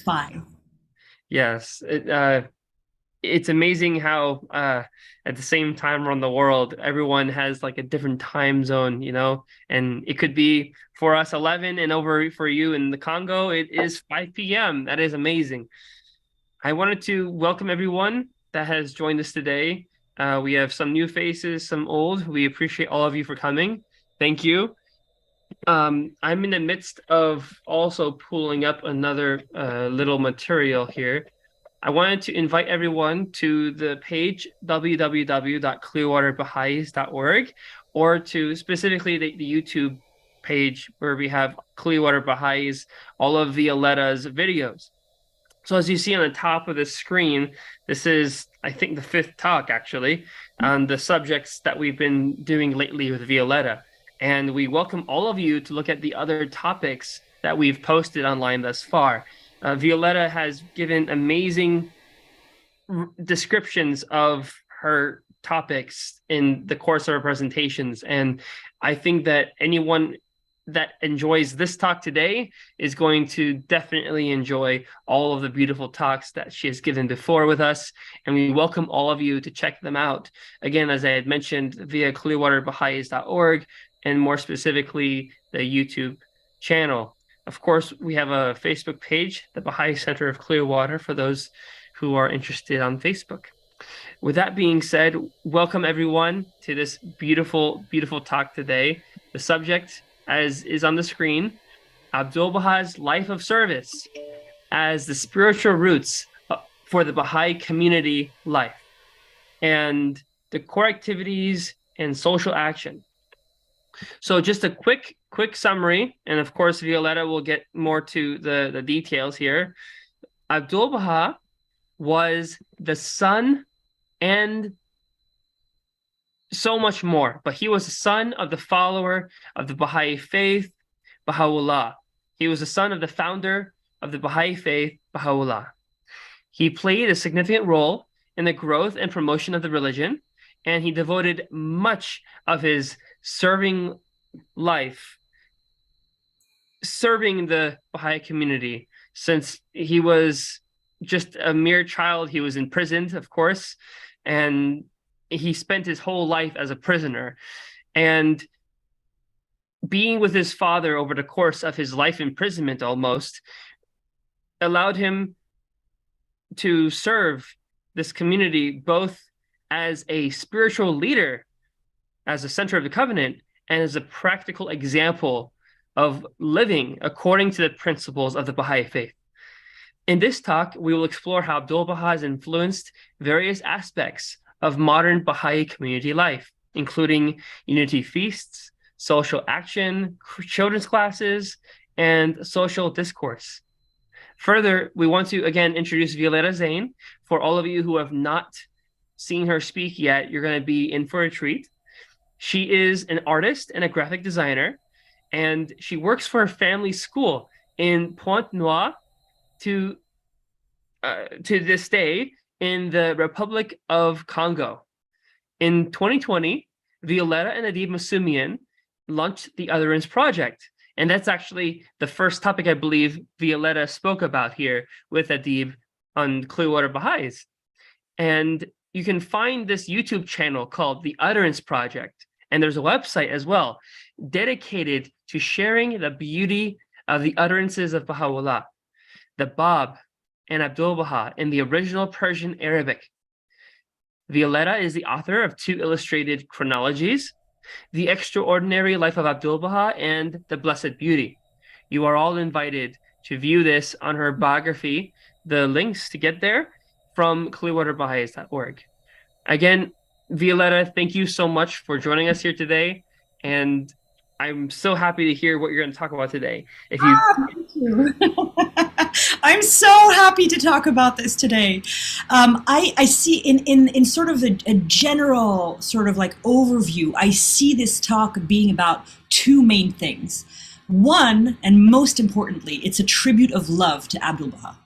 5. Yes, it's amazing how at the same time around the world, everyone has like a different time zone, and it could be for us 11 and over for you in the Congo, it is 5 p.m. That is amazing. I wanted to welcome everyone that has joined us today. We have some new faces, some old. We appreciate all of you for coming. Thank you. I'm in the midst of also pulling up another little material here. I wanted to invite everyone to the page www.clearwaterbaha'is.org or to specifically the YouTube page where we have Clearwater Baha'is, all of Violetta's videos. So as you see on the top of the screen, this is, I think, the fifth talk actually on the subjects that we've been doing lately with Violetta. And we welcome all of you to look at the other topics that we've posted online thus far. Violetta has given amazing descriptions of her topics in the course of her presentations. And I think that anyone that enjoys this talk today is going to definitely enjoy all of the beautiful talks that she has given before with us. And we welcome all of you to check them out. Again, as I had mentioned, via clearwaterbaha'is.org and more specifically, the YouTube channel. Of course, we have a Facebook page, the Baha'i Center of Clearwater, for those who are interested on Facebook. With that being said, welcome everyone to this beautiful, beautiful talk today. The subject, as is on the screen, Abdu'l-Baha's life of service as the spiritual roots for the Baha'i community life and the core activities and social action. So just a quick summary, and of course, Violetta will get more to the details here. Abdu'l-Baha was the son and so much more, but he was the son of the follower of the Baha'i faith, Baha'u'llah. He was the son of the founder of the Baha'i faith, Baha'u'llah. He played a significant role in the growth and promotion of the religion, and he devoted much of his serving life serving the Baha'i community. Since he was just a mere child, he was imprisoned, of course, and he spent his whole life as a prisoner. And being with his father over the course of his life imprisonment almost allowed him to serve this community both as a spiritual leader, as a center of the covenant, and as a practical example of living according to the principles of the Baha'i faith. In this talk, we will explore how Abdu'l-Baha has influenced various aspects of modern Baha'i community life, including unity feasts, social action, children's classes, and social discourse. Further, we want to again introduce Violetta Zain. For all of you who have not seen her speak yet, you're going to be in for a treat. She is an artist and a graphic designer, and she works for a family school in Pointe-Noire to this day in the Republic of Congo. In 2020, Violetta and Adib Masumian launched the Utterance Project, and that's actually the first topic I believe Violetta spoke about here with Adib on Clearwater Baha'is. And you can find this YouTube channel called the Utterance Project, and there's a website as well dedicated to sharing the beauty of the utterances of Baha'u'llah, the Bab, and Abdu'l-Baha in the original Persian Arabic. Violetta is the author of 2 illustrated chronologies, The Extraordinary Life of Abdu'l-Baha and The Blessed Beauty. You are all invited to view this on her biography, the links to get there from clearwaterbaha'is.org. Again, Violetta, thank you so much for joining us here today, and I'm so happy to hear what you're going to talk about today. If you Thank you. I'm so happy to talk about this today. I see in sort of a general sort of like overview, I see this talk being about 2 main things. One, and most importantly, it's a tribute of love to Abdu'l-Baha,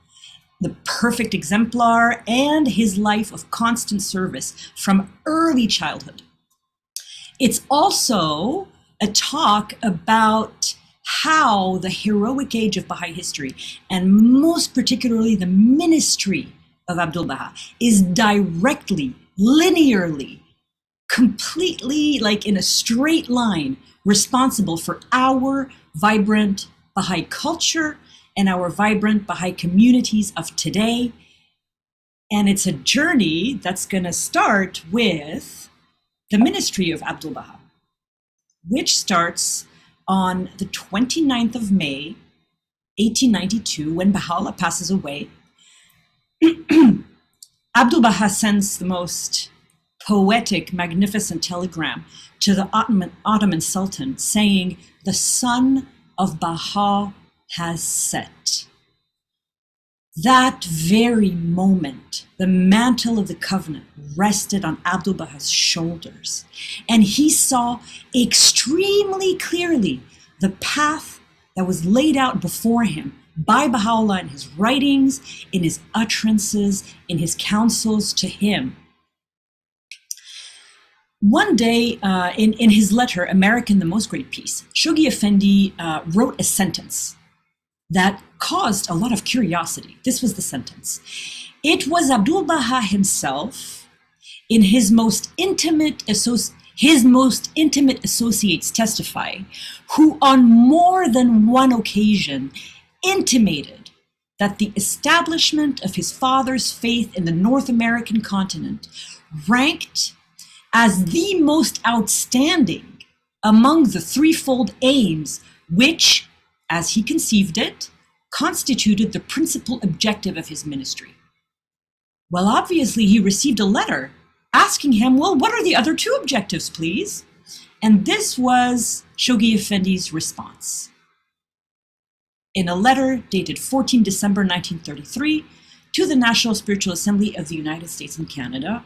the perfect exemplar, and his life of constant service from early childhood. It's also a talk about how the heroic age of Baha'i history, and most particularly the ministry of Abdul Baha, is directly, linearly, completely, like in a straight line, responsible for our vibrant Baha'i culture and our vibrant Baha'i communities of today. And it's a journey that's going to start with the ministry of Abdul Baha, which starts on the 29th of May, 1892, when Baha'u'llah passes away. Abdul Baha sends the most poetic, magnificent telegram to the Ottoman Sultan saying, "The sun of Baha has set." That very moment, the mantle of the covenant rested on Abdul Baha's shoulders, and he saw extremely clearly the path that was laid out before him by Baha'u'llah in his writings, in his utterances, in his counsels to him. One day, in his letter, American, the Most Great Peace, Shoghi Effendi wrote a sentence that caused a lot of curiosity. This was the sentence. It was Abdul Baha himself, in his most intimate associates testify, who on more than one occasion intimated that the establishment of his father's faith in the North American continent ranked as the most outstanding among the threefold aims which, as he conceived it, constituted the principal objective of his ministry. Well, obviously, he received a letter asking him, well, what are the other two objectives, please? And this was Shoghi Effendi's response. In a letter dated 14 December 1933 to the National Spiritual Assembly of the United States and Canada,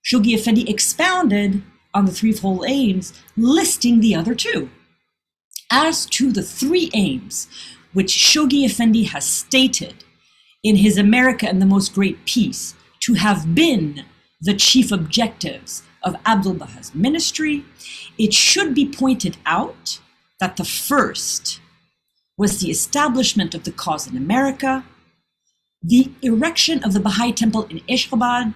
Shoghi Effendi expounded on the threefold aims, listing the other two. As to the three aims, which Shoghi Effendi has stated in his America and the Most Great Peace to have been the chief objectives of Abdul Baha's ministry, it should be pointed out that the first was the establishment of the cause in America, the erection of the Baha'i temple in Ashgabat,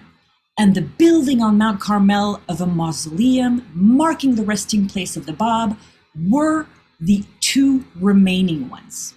and the building on Mount Carmel of a mausoleum marking the resting place of the Bab were the two remaining ones.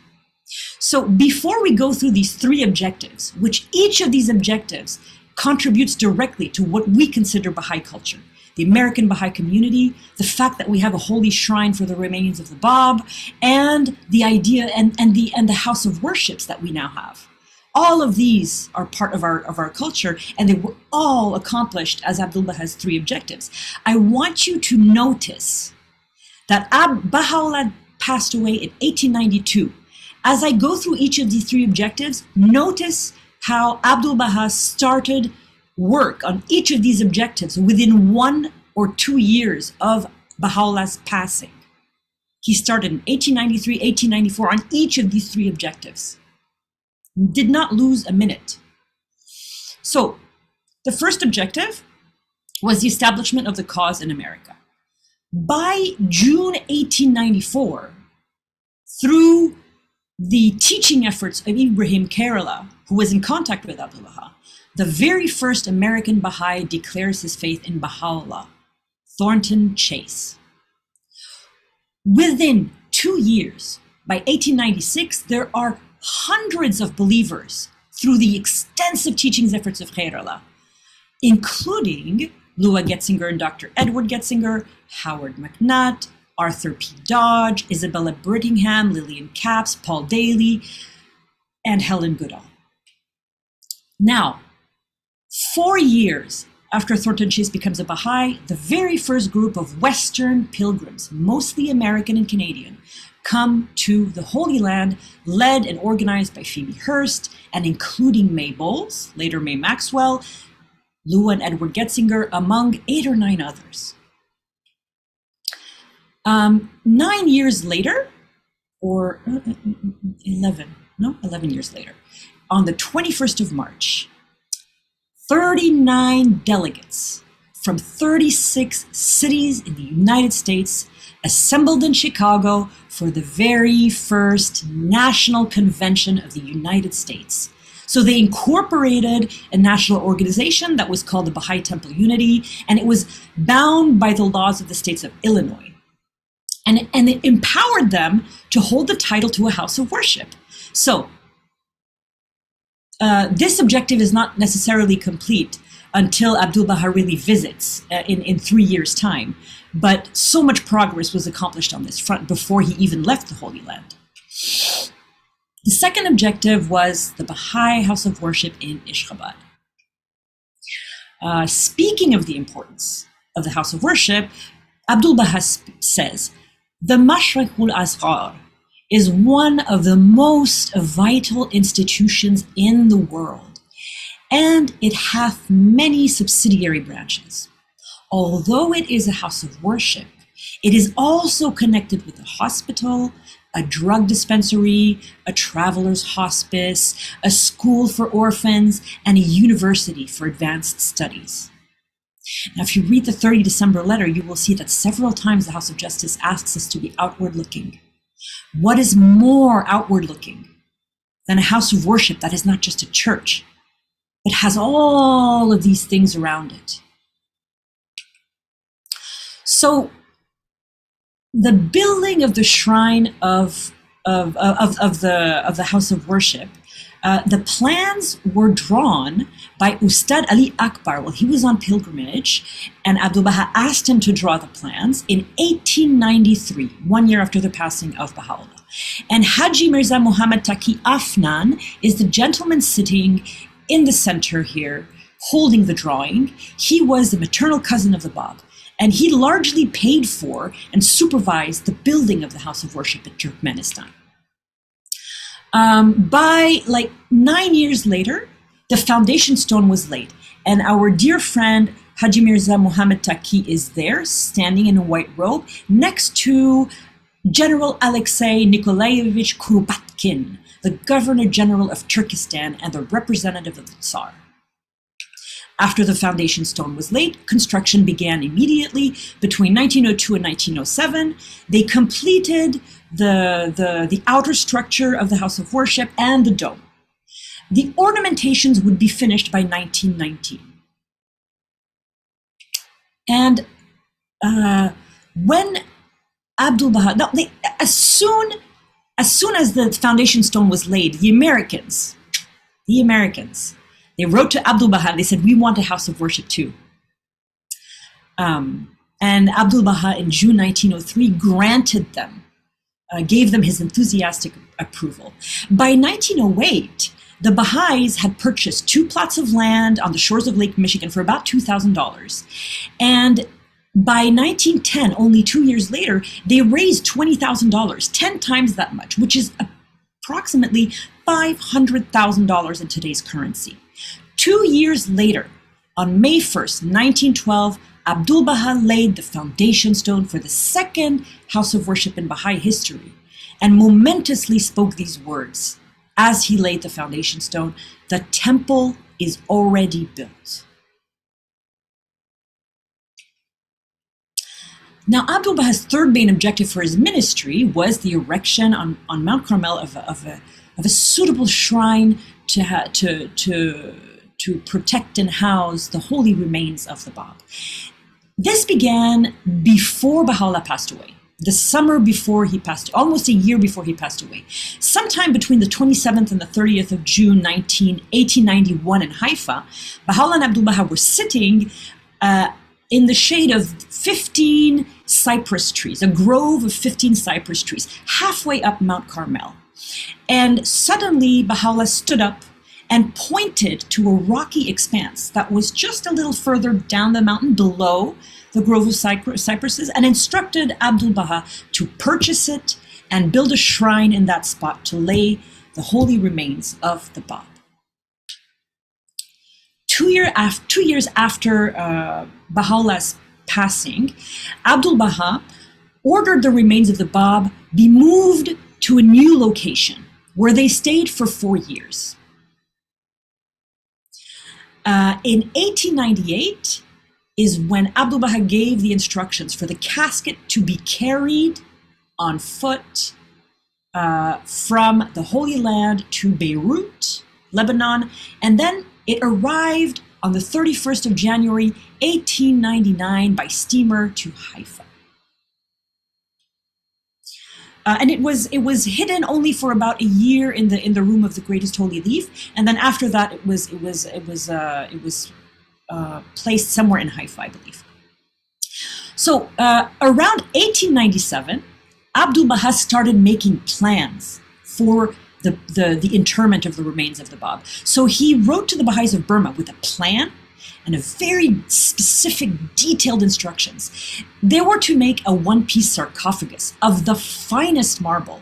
So before we go through these three objectives, which each of these objectives contributes directly to what we consider Baha'i culture, the American Baha'i community, the fact that we have a holy shrine for the remains of the Bab, and the idea and the house of worships that we now have. All of these are part of our culture, and they were all accomplished as Abdul Baha's three objectives. I want you to notice that Baha'u'llah passed away in 1892. As I go through each of these three objectives, notice how Abdul Baha started work on each of these objectives within 1 or 2 years of Baha'u'llah's passing. He started in 1893, 1894 on each of these three objectives. Did not lose a minute. So the first objective was the establishment of the cause in America. By June 1894, through the teaching efforts of Ibrahim Kerala, who was in contact with Abdul Baha, the very first American Baha'i declares his faith in Baha'u'llah, Thornton Chase. Within 2 years, by 1896, there are hundreds of believers through the extensive teachings efforts of Kerala, including Lua Getzinger and Dr. Edward Getzinger, Howard McNutt, Arthur P. Dodge, Isabella Brittingham, Lillian Capps, Paul Daly, and Helen Goodall. Now, 4 years after Thornton Chase becomes a Baha'i, the very first group of Western pilgrims, mostly American and Canadian, come to the Holy Land, led and organized by Phoebe Hearst, and including May Bowles, later May Maxwell, Lua and Edward Getzinger, among 8 or 9 others. 9 years later, or 11 years later, on the 21st of March, 39 delegates from 36 cities in the United States assembled in Chicago for the very first National Convention of the United States. So they incorporated a national organization that was called the Baha'i Temple Unity, and it was bound by the laws of the states of Illinois. And it empowered them to hold the title to a house of worship. So this objective is not necessarily complete until Abdu'l-Baha really visits in 3 years' time. But so much progress was accomplished on this front before he even left the Holy Land. The second objective was the Baha'i House of Worship in Ashgabat. Speaking of the importance of the House of Worship, Abdu'l-Baha says, the Mashriqul Asghar is one of the most vital institutions in the world, and it hath many subsidiary branches. Although it is a house of worship, it is also connected with a hospital, a drug dispensary, a traveler's hospice, a school for orphans, and a university for advanced studies. Now, if you read the 30 December letter, you will see that several times the House of Justice asks us to be outward looking. What is more outward looking than a house of worship that is not just a church, but has all of these things around it? So the building of the shrine of the house of worship, the plans were drawn by Ustad Ali Akbar while he was on pilgrimage, and Abdu'l-Baha asked him to draw the plans in 1893, 1 year after the passing of Baha'u'llah. And Haji Mirza Muhammad Taqi Afnan is the gentleman sitting in the center here, holding the drawing. He was the maternal cousin of the Bab, and he largely paid for and supervised the building of the House of Worship in Turkmenistan. By like 9 years later, the foundation stone was laid, and our dear friend Haji Mirza Muhammad Taqi is there, standing in a white robe, next to General Alexei Nikolaevich Kurobatkin, the Governor General of Turkestan and the representative of the Tsar. After the foundation stone was laid, construction began immediately. Between 1902 and 1907, they completed the outer structure of the House of Worship and the dome. The ornamentations would be finished by 1919. And when Abdu'l-Baha, as soon as the foundation stone was laid, the Americans, they wrote to Abdu'l-Baha and they said, we want a house of worship too. And Abdu'l-Baha in June 1903 granted them, gave them his enthusiastic approval. By 1908, the Baha'is had purchased 2 plots of land on the shores of Lake Michigan for about $2,000. And by 1910, only 2 years later, they raised $20,000, 10 times that much, which is approximately $500,000 in today's currency. 2 years later, on May 1st, 1912, Abdu'l-Baha laid the foundation stone for the second house of worship in Baha'i history and momentously spoke these words as he laid the foundation stone: the temple is already built. Now, Abdu'l-Baha's third main objective for his ministry was the erection on Mount Carmel of a suitable shrine to protect and house the holy remains of the Bab. This began before Baha'u'llah passed away, the summer before he passed, almost a year before he passed away. Sometime between the 27th and the 30th of June 1891 in Haifa, Baha'u'llah and Abdu'l-Baha were sitting in the shade of 15 cypress trees, a grove of 15 cypress trees, halfway up Mount Carmel. And suddenly Baha'u'llah stood up and pointed to a rocky expanse that was just a little further down the mountain below the grove of cypresses, and instructed Abdu'l-Baha to purchase it and build a shrine in that spot to lay the holy remains of the Bab. 2 years after Baha'u'llah's passing, Abdu'l-Baha ordered the remains of the Bab be moved to a new location where they stayed for 4 years. In 1898, is when Abdul Baha gave the instructions for the casket to be carried on foot from the Holy Land to Beirut, Lebanon, and then it arrived on the 31st of January, 1899 by steamer to Haifa. And it was hidden only for about a year in the room of the Greatest Holy Leaf, and then after that it was placed somewhere in Haifa, I believe. So around 1897, Abdul Baha started making plans for the interment of the remains of the Bab. So he wrote to the Baha'is of Burma with a plan and a very specific, detailed instructions. They were to make a one-piece sarcophagus of the finest marble.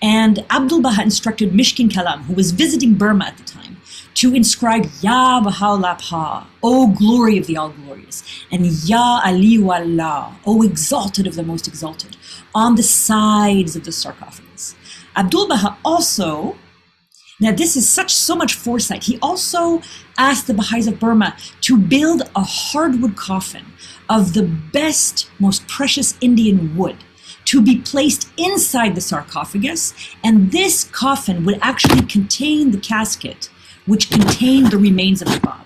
And Abdul Baha instructed Mishkin Kalam, who was visiting Burma at the time, to inscribe Ya Baha'u'llah Pa, O glory of the all-glorious, and Ya Ali Wallah, O exalted of the most exalted, on the sides of the sarcophagus. Abdul Baha also, now this is so much foresight, he also asked the Baha'is of Burma to build a hardwood coffin of the best, most precious Indian wood to be placed inside the sarcophagus, and this coffin would actually contain the casket which contained the remains of the Bab.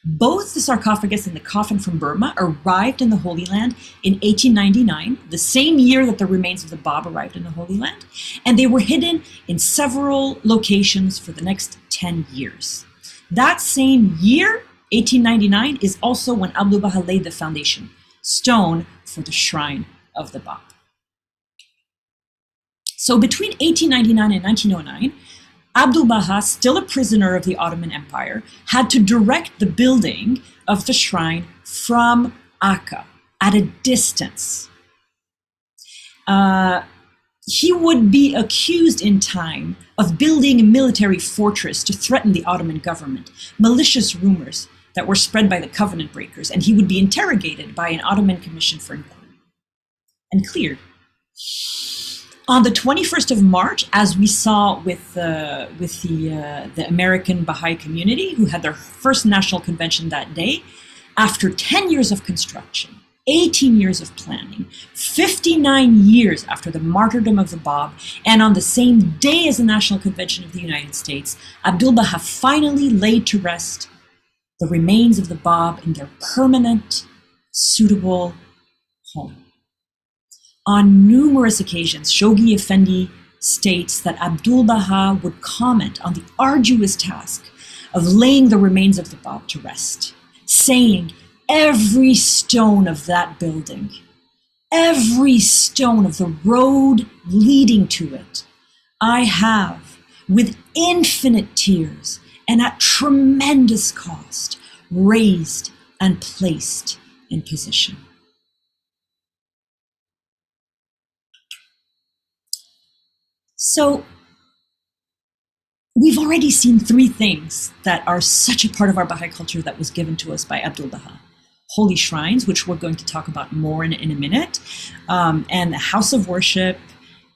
Both the sarcophagus and the coffin from Burma arrived in the Holy Land in 1899, the same year that the remains of the Bab arrived in the Holy Land, and they were hidden in several locations for the next 10 years. That same year, 1899, is also when Abdul Baha laid the foundation stone for the shrine of the Bab. So between 1899 and 1909, Abdul Baha, still a prisoner of the Ottoman Empire, had to direct the building of the shrine from Akka at a distance. He would be accused in time of building a military fortress to threaten the Ottoman government, malicious rumors that were spread by the covenant breakers, and he would be interrogated by an Ottoman commission for inquiry and cleared. On the 21st of March, as we saw with the American Baha'i community, who had their first national convention that day, after 10 years of construction, 18 years of planning, 59 years after the martyrdom of the Bab, and on the same day as the National Convention of the United States, Abdul Baha finally laid to rest the remains of the Bab in their permanent, suitable home. On numerous occasions, Shoghi Effendi states that Abdul Baha would comment on the arduous task of laying the remains of the Bab to rest, saying, every stone of that building, every stone of the road leading to it, I have, with infinite tears and at tremendous cost, raised and placed in position. So we've already seen three things that are such a part of our Baha'i culture that was given to us by Abdul Baha. Holy shrines, which we're going to talk about more in a minute, and the house of worship,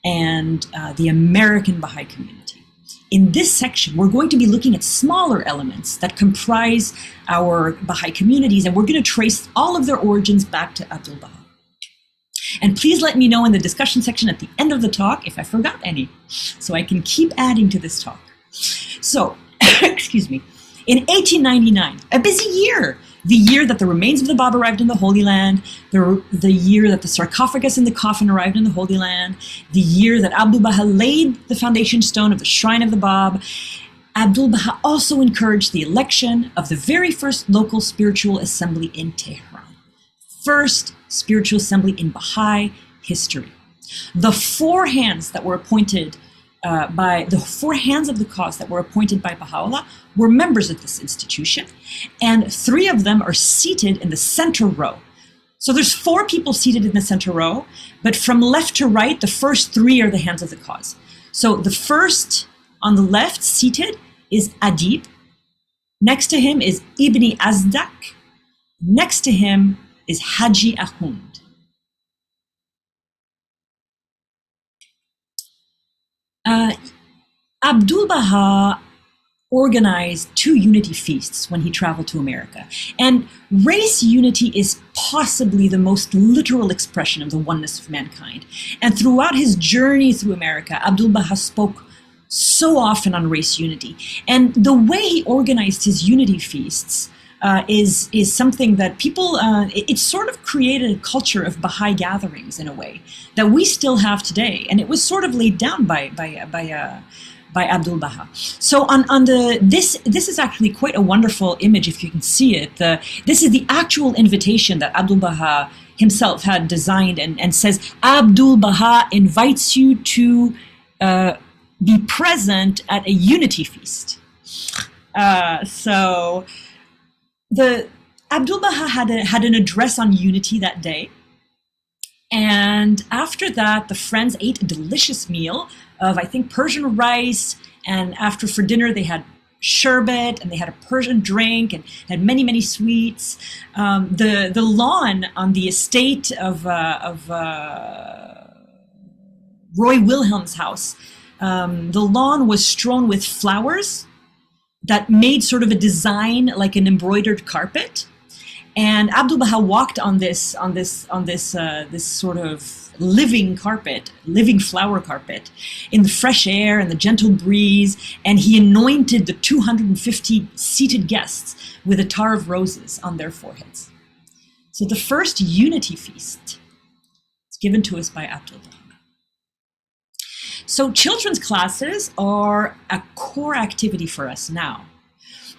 and the American Baha'i community. In this section, we're going to be looking at smaller elements that comprise our Baha'i communities, and we're going to trace all of their origins back to Abdul Baha. And please let me know in the discussion section at the end of the talk if I forgot any, so I can keep adding to this talk. So, excuse me, in 1899, a busy year, the year that the remains of the Bab arrived in the Holy Land, the year that the sarcophagus and the coffin arrived in the Holy Land, the year that Abdul Baha laid the foundation stone of the shrine of the Bab, Abdul Baha also encouraged the election of the very first local spiritual assembly in Tehran. First spiritual assembly in Baha'i history. The four hands that were appointed the four hands of the cause that were appointed by Baha'u'llah were members of this institution, and three of them are seated in the center row. So there's four people seated in the center row, but from left to right, the first three are the hands of the cause. So the first on the left seated is Adib. Next to him is Ibni Azdak. Next to him is Haji Ahund. Abdul Baha organized 2 unity feasts when he traveled to America. And race unity is possibly the most literal expression of the oneness of mankind. And throughout his journey through America, Abdu'l-Baha spoke so often on race unity. And the way he organized his unity feasts is something that people, it sort of created a culture of Baha'i gatherings in a way that we still have today. And it was sort of laid down by Abdu'l-Baha. So this is actually quite a wonderful image if you can see it. This is the actual invitation that Abdu'l-Baha himself had designed and says, Abdu'l-Baha invites you to be present at a unity feast. So the Abdu'l-Baha had an address on unity that day. And after that, the friends ate a delicious meal of, I think, Persian rice. And for dinner, they had sherbet and they had a Persian drink and had many, many sweets. The lawn on the estate of Roy Wilhelm's house, the lawn was strewn with flowers that made sort of a design like an embroidered carpet. And Abdu'l-Baha walked on this sort of living carpet, living flower carpet, in the fresh air and the gentle breeze, and he anointed the 250 seated guests with a tar of roses on their foreheads. So the first unity feast is given to us by Abdu'l-Baha. So children's classes are a core activity for us now.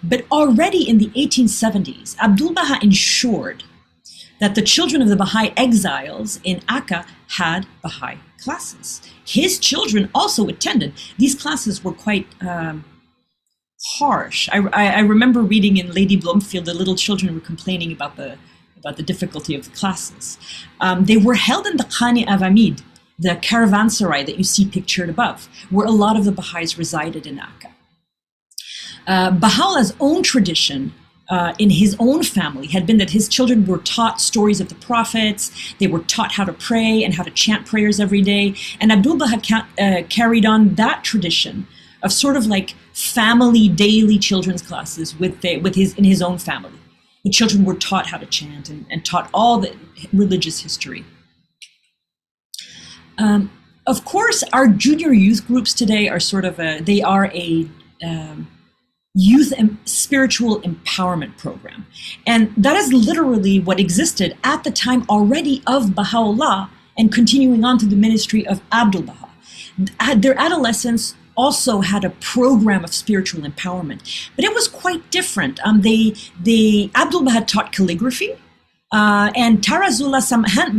But already in the 1870s, Abdu'l-Baha ensured that the children of the Baha'i exiles in Akka had Baha'i classes. His children also attended. These classes were quite harsh. I remember reading in Lady Bloomfield, the little children were complaining about the difficulty of the classes. They were held in the Khani Avamid, the caravanserai that you see pictured above, where a lot of the Baha'is resided in Akka. Baha'u'llah's own tradition in his own family had been that his children were taught stories of the prophets, they were taught how to pray and how to chant prayers every day, and Abdu'l-Baha carried on that tradition of sort of like family daily children's classes in his own family. The children were taught how to chant and taught all the religious history. Of course, our junior youth groups today are sort of a youth and spiritual empowerment program. And that is literally what existed at the time already of Baha'u'llah and continuing on to the ministry of Abdu'l-Baha. Their adolescents also had a program of spiritual empowerment, but it was quite different. Abdu'l-Baha taught calligraphy, and Tarazullah,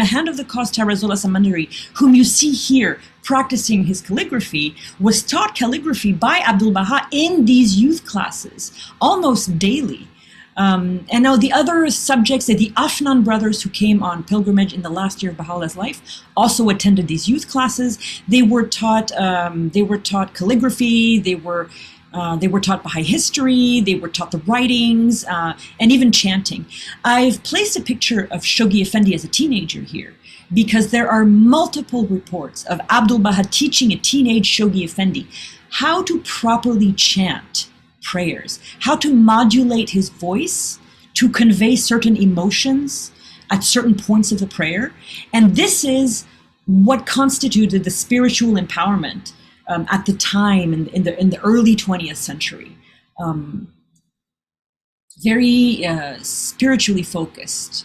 hand of the cause Tarazullah Samandari, whom you see here practicing his calligraphy, was taught calligraphy by Abdu'l-Baha in these youth classes almost daily. And now the other subjects, the Afnan brothers who came on pilgrimage in the last year of Baha'u'llah's life, also attended these youth classes. They were taught calligraphy. They were taught Baha'i history, they were taught the writings, and even chanting. I've placed a picture of Shoghi Effendi as a teenager here because there are multiple reports of Abdu'l-Baha teaching a teenage Shoghi Effendi how to properly chant prayers, how to modulate his voice to convey certain emotions at certain points of the prayer. And this is what constituted the spiritual empowerment at the time in the early 20th century. Very spiritually focused.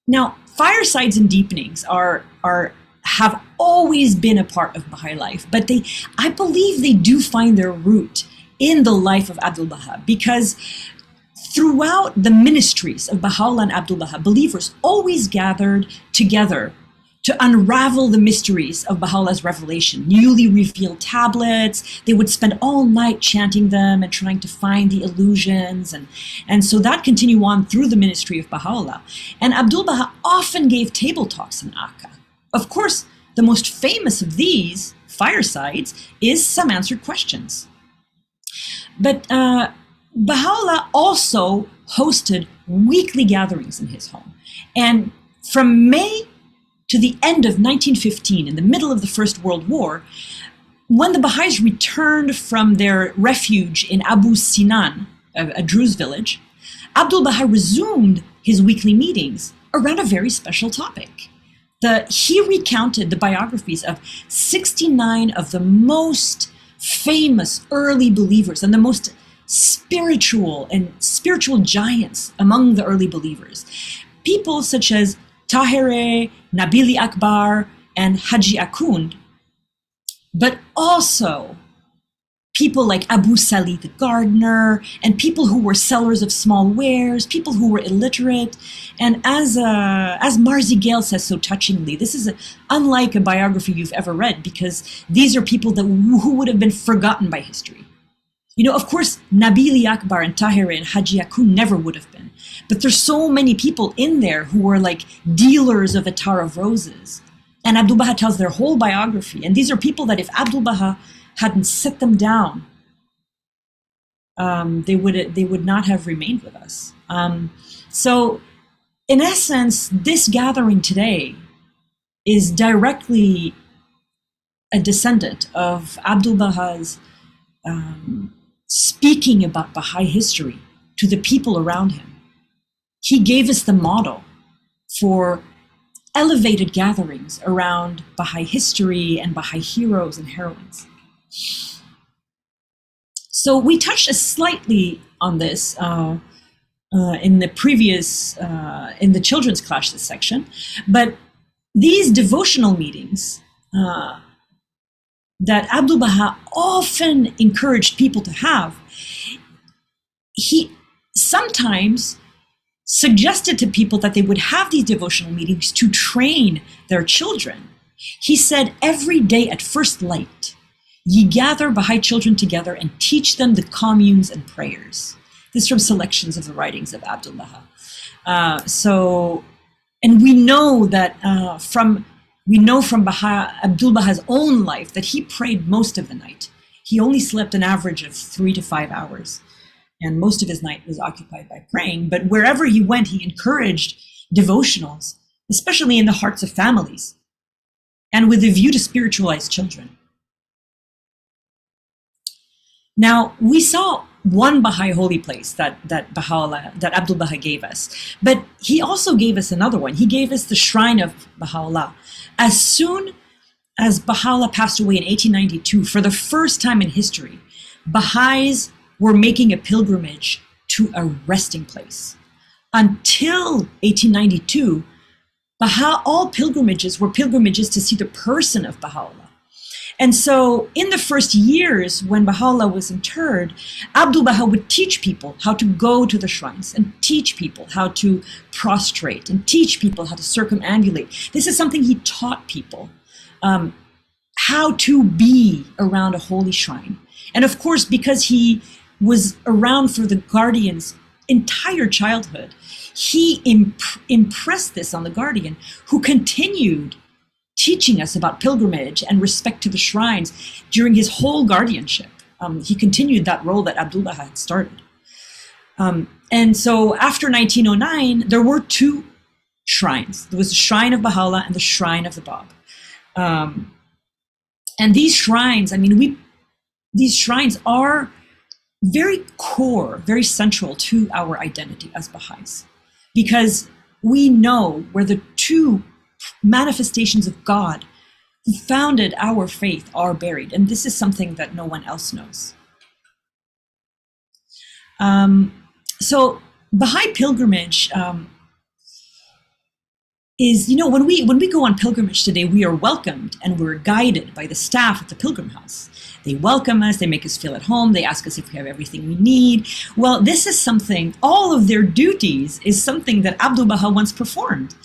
Now, firesides and deepenings have always been a part of Baha'i life, but I believe they do find their root in the life of Abdu'l-Baha, because throughout the ministries of Baha'u'llah and Abdu'l-Baha, believers always gathered together to unravel the mysteries of Baha'u'llah's revelation, newly revealed tablets. They would spend all night chanting them and trying to find the illusions. And so that continued on through the ministry of Baha'u'llah. And Abdu'l-Baha often gave table talks in Akka. Of course, the most famous of these firesides is Some Answered Questions. But Baha'u'llah also hosted weekly gatherings in his home. And from May to the end of 1915, in the middle of the First World War, when the Baha'is returned from their refuge in Abu Sinan, a Druze village, Abdul Baha resumed his weekly meetings around a very special topic. He recounted the biographies of 69 of the most famous early believers and the most spiritual giants among the early believers. People such as Tahirih, Nabili Akbar, and Haji Akund, but also people like Abu Salih the gardener, and people who were sellers of small wares, people who were illiterate. And as Marzi Gale says so touchingly, this is unlike a biography you've ever read, because these are people who would have been forgotten by history. You know, of course, Nabili Akbar and Tahirih and Haji Akun never would have been. But there's so many people in there who were like dealers of attar of roses. And Abdul Baha tells their whole biography. And these are people that if Abdul Baha hadn't set them down, they would not have remained with us. So in essence, this gathering today is directly a descendant of Abdul Baha's speaking about Baha'i history to the people around him. He gave us the model for elevated gatherings around Baha'i history and Baha'i heroes and heroines. So we touched slightly on this in the previous, in the children's classes section, but these devotional meetings that Abdul Baha often encouraged people to have, he sometimes suggested to people that they would have these devotional meetings to train their children. He said, every day at first light, ye gather Baha'i children together and teach them the communes and prayers. This is from selections of the writings of Abdul Baha. And we know that from Abdul Baha's own life that he prayed most of the night. He only slept an average of 3 to 5 hours, and most of his night was occupied by praying. But wherever he went, he encouraged devotionals, especially in the hearts of families, and with a view to spiritualize children. Now, we saw one Baha'i holy place that Abdul Baha gave us, but he also gave us another one. He gave us the shrine of Baha'u'llah. As soon as Baha'u'llah passed away in 1892, for the first time in history, Baha'is were making a pilgrimage to a resting place. Until 1892, all pilgrimages were pilgrimages to see the person of Baha'u'llah. And so in the first years when Baha'u'llah was interred, Abdul Baha would teach people how to go to the shrines and teach people how to prostrate and teach people how to circumambulate. This is something he taught people, how to be around a holy shrine. And of course, because he was around for the guardian's entire childhood, he impressed this on the guardian, who continued teaching us about pilgrimage and respect to the shrines during his whole guardianship. He continued that role that Abdul Baha had started. And so after 1909, there were two shrines. There was the shrine of Baha'u'llah and the shrine of the Bab. And these shrines, these shrines are very core, very central to our identity as Baha'is, because we know where the two manifestations of God who founded our faith are buried. And this is something that no one else knows. So Baha'i pilgrimage is, when we go on pilgrimage today, we are welcomed and we're guided by the staff at the Pilgrim House. They welcome us, they make us feel at home, they ask us if we have everything we need. Well, this is something, all of their duties is something that Abdul Baha once performed.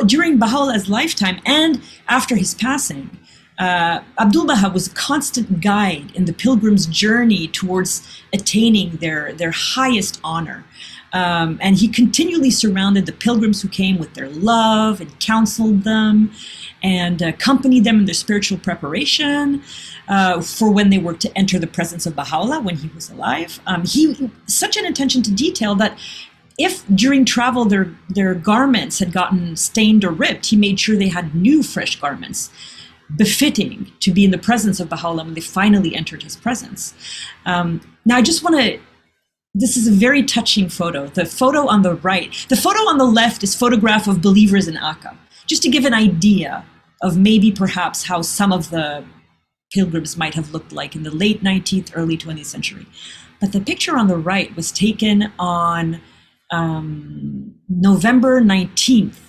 During Baha'u'llah's lifetime and after his passing, Abdul Baha was a constant guide in the pilgrim's journey towards attaining their highest honor. And he continually surrounded the pilgrims who came with their love and counseled them and accompanied them in their spiritual preparation for when they were to enter the presence of Baha'u'llah when he was alive. Such an attention to detail that if during travel their garments had gotten stained or ripped, he made sure they had new fresh garments. befitting to be in the presence of Baha'u'llah when they finally entered his presence. Now, I just want to, this is a very touching photo. The photo on the right, the photo on the left is photograph of believers in Akka, just to give an idea of maybe perhaps how some of the pilgrims might have looked like in the late 19th, early 20th century. But the picture on the right was taken on November 19th,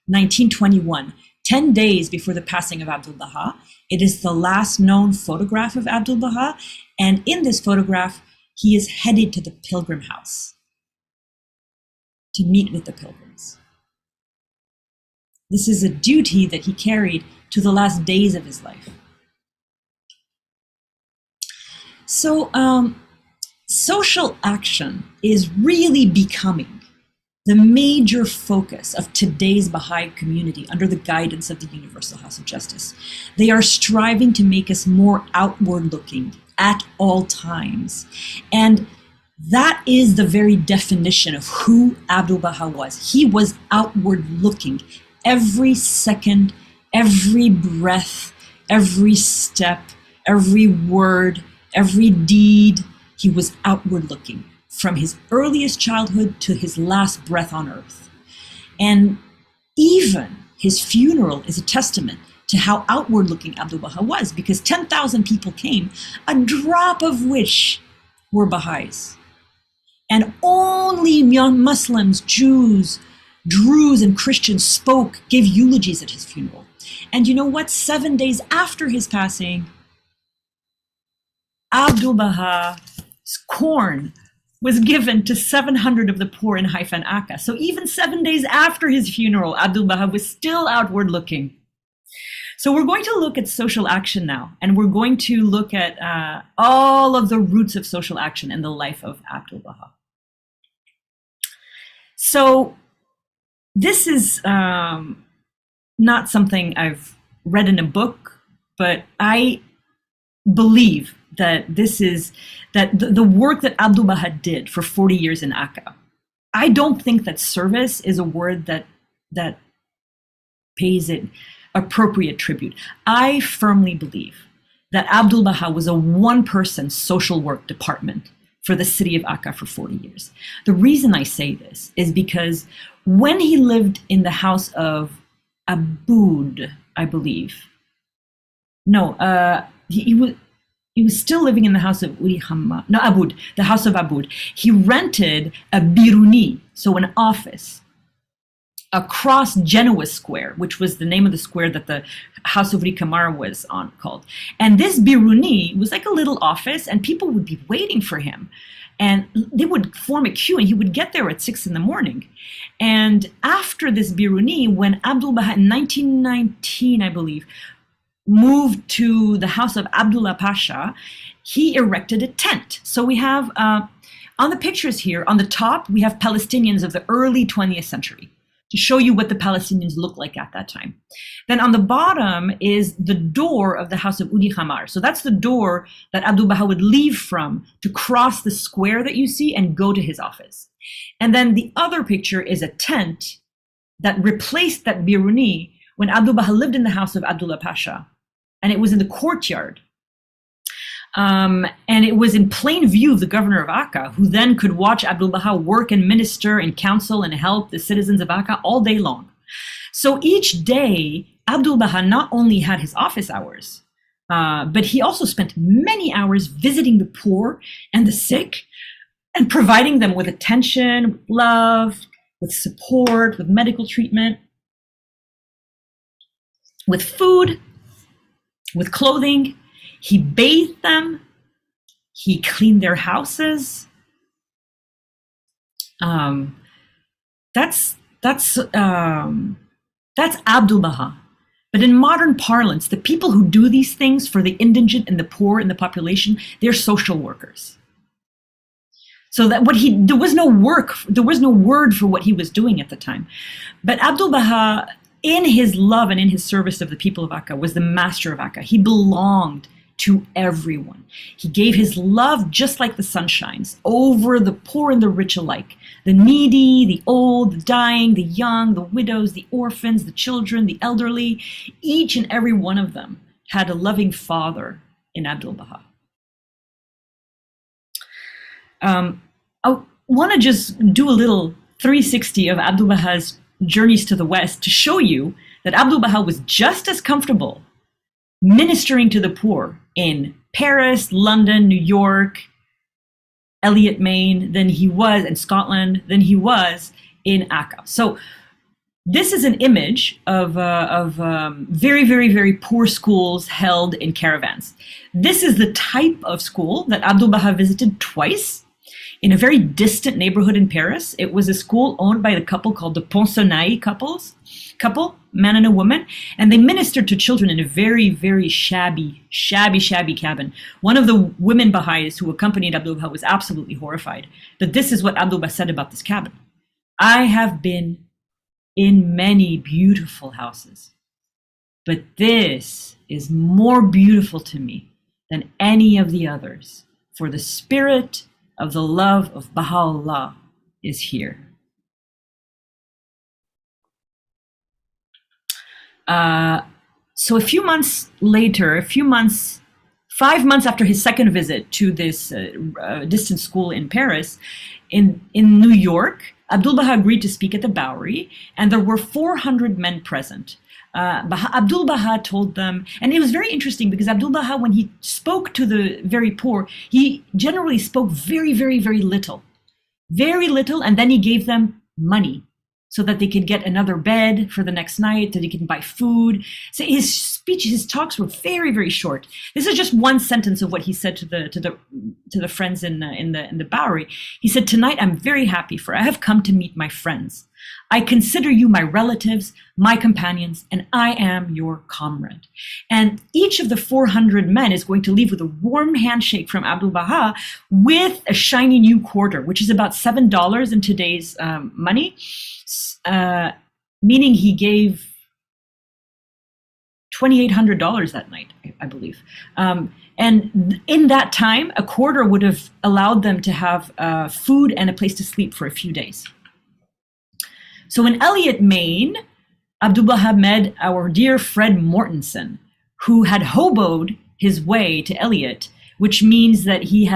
1921, 10 days before the passing of Abdul Baha. It is the last known photograph of Abdul Baha. And in this photograph, he is headed to the pilgrim house to meet with the pilgrims. This is a duty that he carried to the last days of his life. So social action is really becoming the major focus of today's Baha'i community under the guidance of the Universal House of Justice. They are striving to make us more outward looking at all times. And that is the very definition of who Abdul Baha was. He was outward looking. Every second, every breath, every step, every word, every deed, he was outward looking from his earliest childhood to his last breath on earth. And even his funeral is a testament to how outward looking Abdul Baha was, because 10,000 people came, a drop of which were Baha'is. And only Muslims, Jews, Druze, and Christians gave eulogies at his funeral. And you know what? 7 days after his passing, Abdul Baha's corn was given to 700 of the poor in Haifa and Akka. So even 7 days after his funeral, Abdul Baha was still outward looking. So we're going to look at social action now, and we're going to look at all of the roots of social action in the life of Abdul Baha. So this is not something I've read in a book, but I believe that the work that Abdul Baha did for 40 years in Akka. I don't think that service is a word that pays it appropriate tribute. I firmly believe that Abdul Baha was a one-person social work department for the city of Akka for 40 years. The reason I say this is because when he lived in the house of Aboud, I believe, he was still living in the house of Aboud, the house of Aboud. He rented a biruni, so an office, across Genoa Square, which was the name of the square that the house of Rikamar was on called. And this biruni was like a little office, and people would be waiting for him. And they would form a queue, and he would get there at 6 a.m. And after this biruni, when Abdul Baha in 1919, I believe, moved to the house of Abdullah Pasha, he erected a tent. So we have, on the pictures here, on the top, we have Palestinians of the early 20th century to show you what the Palestinians looked like at that time. Then on the bottom is the door of the house of Udi Khamar. So that's the door that Abdul Baha would leave from to cross the square that you see and go to his office. And then the other picture is a tent that replaced that biruni when Abdul Baha lived in the house of Abdullah Pasha. And it was in the courtyard. And it was in plain view of the governor of Akka, who then could watch Abdul Baha work and minister and counsel and help the citizens of Akka all day long. So each day, Abdul Baha not only had his office hours, but he also spent many hours visiting the poor and the sick and providing them with attention, with love, with support, with medical treatment, with food, with clothing. He bathed them. He cleaned their houses. That's Abdul Baha. But in modern parlance, the people who do these things for the indigent and the poor in the population, they're social workers. So that there was no word for what he was doing at the time. But Abdul Baha, in his love and in his service of the people of Akka, was the master of Akka. He belonged to everyone. He gave his love just like the sun shines over the poor and the rich alike, the needy, the old, the dying, the young, the widows, the orphans, the children, the elderly. Each and every one of them had a loving father in Abdul Baha. I want to just do a little 360 of Abdul Baha's journeys to the West to show you that Abdul Baha was just as comfortable ministering to the poor in Paris, London, New York, Elliott, Maine, than he was in Scotland, than he was in Akka. So this is an image of very, very, very poor schools held in caravans. This is the type of school that Abdul Baha visited twice in a very distant neighborhood in Paris. It was a school owned by the couple called the Ponsonnaille couple, man and a woman, and they ministered to children in a very, very shabby cabin. One of the women Baha'is who accompanied Abdul Baha was absolutely horrified. But this is what Abdul Baha said about this cabin. I have been in many beautiful houses, but this is more beautiful to me than any of the others, for the spirit of the love of Baha'u'llah is here. So a few months later, 5 months after his second visit to this distant school in Paris, in New York, Abdul Baha agreed to speak at the Bowery, and there were 400 men present. Abdul Baha told them, and it was very interesting because Abdul Baha, when he spoke to the very poor, he generally spoke very, very, very little, and then he gave them money so that they could get another bed for the next night, that he could buy food. So his talks were very, very short. This is just one sentence of what he said to the friends in the Bowery. He said, "Tonight I'm very happy, for I have come to meet my friends. I consider you my relatives, my companions, and I am your comrade." And each of the 400 men is going to leave with a warm handshake from Abdul Baha with a shiny new quarter, which is about $7 in today's money, meaning he gave $2,800 that night, I believe. And in that time, a quarter would have allowed them to have food and a place to sleep for a few days. So in Elliott, Maine, Abdul Baha met our dear Fred Mortensen, who had hoboed his way to Elliott, which means that he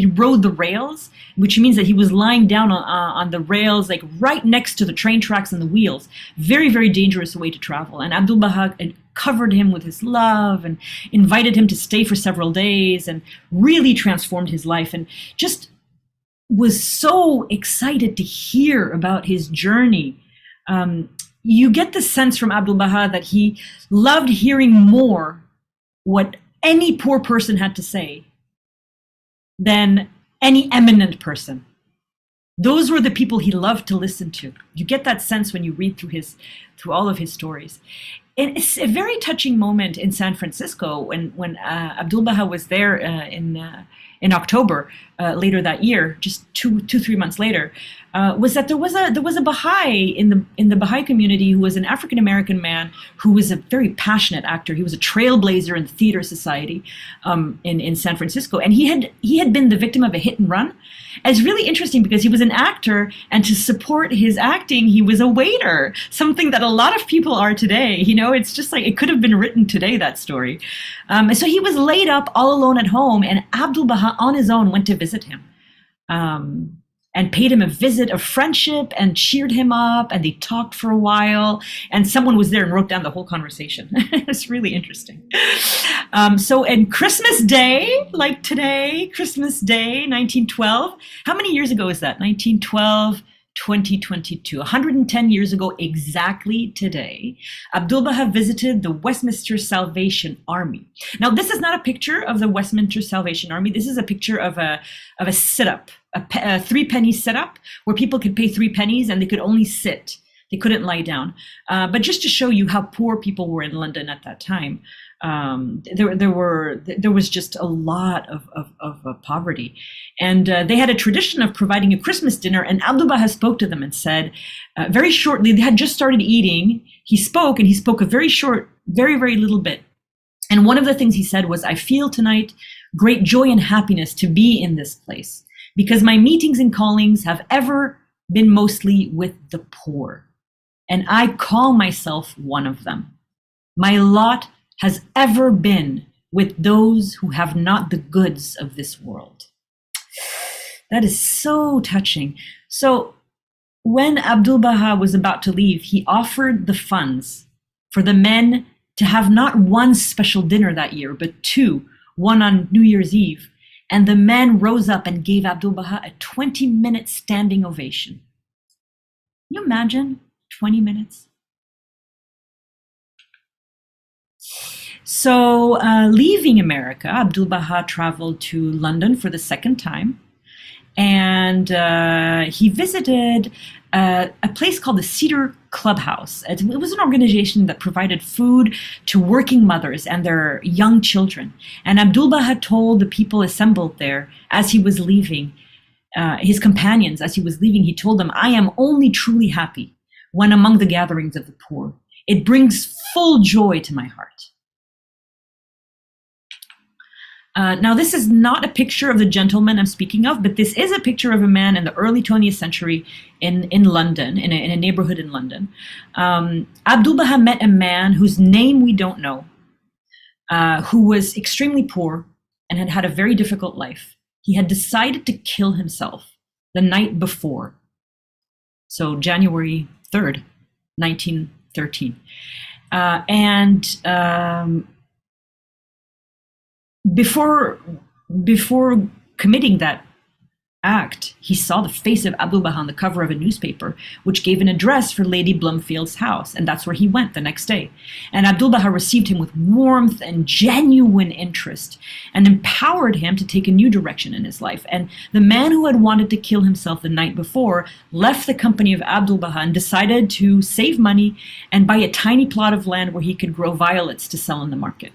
rode the rails, which means that he was lying down on the rails, like right next to the train tracks and the wheels. Very, very dangerous way to travel. And Abdul Baha covered him with his love and invited him to stay for several days and really transformed his life, and just was so excited to hear about his journey. You get the sense from Abdul Baha that he loved hearing more what any poor person had to say than any eminent person. Those were the people he loved to listen to. You get that sense when you read through all of his stories. And it's a very touching moment in San Francisco when Abdul Baha was there in October later that year, just 3 months later, was that there was a Baha'i in the Baha'i community who was an African American man who was a very passionate actor. He was a trailblazer in the theater society in San Francisco, and he had been the victim of a hit and run. And it's really interesting because he was an actor, and to support his acting, he was a waiter, something that a lot of people are today. You know, it's just like it could have been written today, that story. So he was laid up all alone at home, and Abdul Baha on his own went to visit him. And paid him a visit of friendship and cheered him up, and they talked for a while, and someone was there and wrote down the whole conversation. It's really interesting. So in Christmas Day, like today, Christmas Day, 1912, how many years ago is that? 1912, 2022, 110 years ago exactly today, Abdul Baha visited the Westminster Salvation Army. Now, this is not a picture of the Westminster Salvation Army. This is a picture of a sit-up, a 3 penny sit-up, where people could pay 3 pennies and they could only sit. They couldn't lie down. But just to show you how poor people were in London at that time, there was just a lot of poverty, and they had a tradition of providing a Christmas dinner. And Abdul Baha spoke to them and said, very shortly, they had just started eating. He spoke a very short, very, very little bit. And one of the things he said was, "I feel tonight great joy and happiness to be in this place, because my meetings and callings have ever been mostly with the poor, and I call myself one of them. My lot has ever been with those who have not the goods of this world. That is so touching. So when Abdu'l-Baha was about to leave, he offered the funds for the men to have not one special dinner that year, but two, one on New Year's Eve. And the men rose up and gave Abdu'l-Baha a 20-minute standing ovation. Can you imagine 20 minutes? So leaving America, Abdu'l-Baha traveled to London for the second time. And he visited a place called the Cedar Clubhouse. It was an organization that provided food to working mothers and their young children. And Abdu'l-Baha told the people assembled there as he was leaving, his companions, as he was leaving, he told them, "I am only truly happy when among the gatherings of the poor. It brings full joy to my heart." Now, this is not a picture of the gentleman I'm speaking of, but this is a picture of a man in the early 20th century in London, in a neighborhood in London. Abdu'l-Baha met a man whose name we don't know, who was extremely poor and had had a very difficult life. He had decided to kill himself the night before, so January 3rd, 1913. Before committing that act, he saw the face of Abdu'l-Baha on the cover of a newspaper, which gave an address for Lady Blumfield's house, and that's where he went the next day. And Abdu'l-Baha received him with warmth and genuine interest, and empowered him to take a new direction in his life. And the man who had wanted to kill himself the night before left the company of Abdu'l-Baha and decided to save money and buy a tiny plot of land where he could grow violets to sell in the market.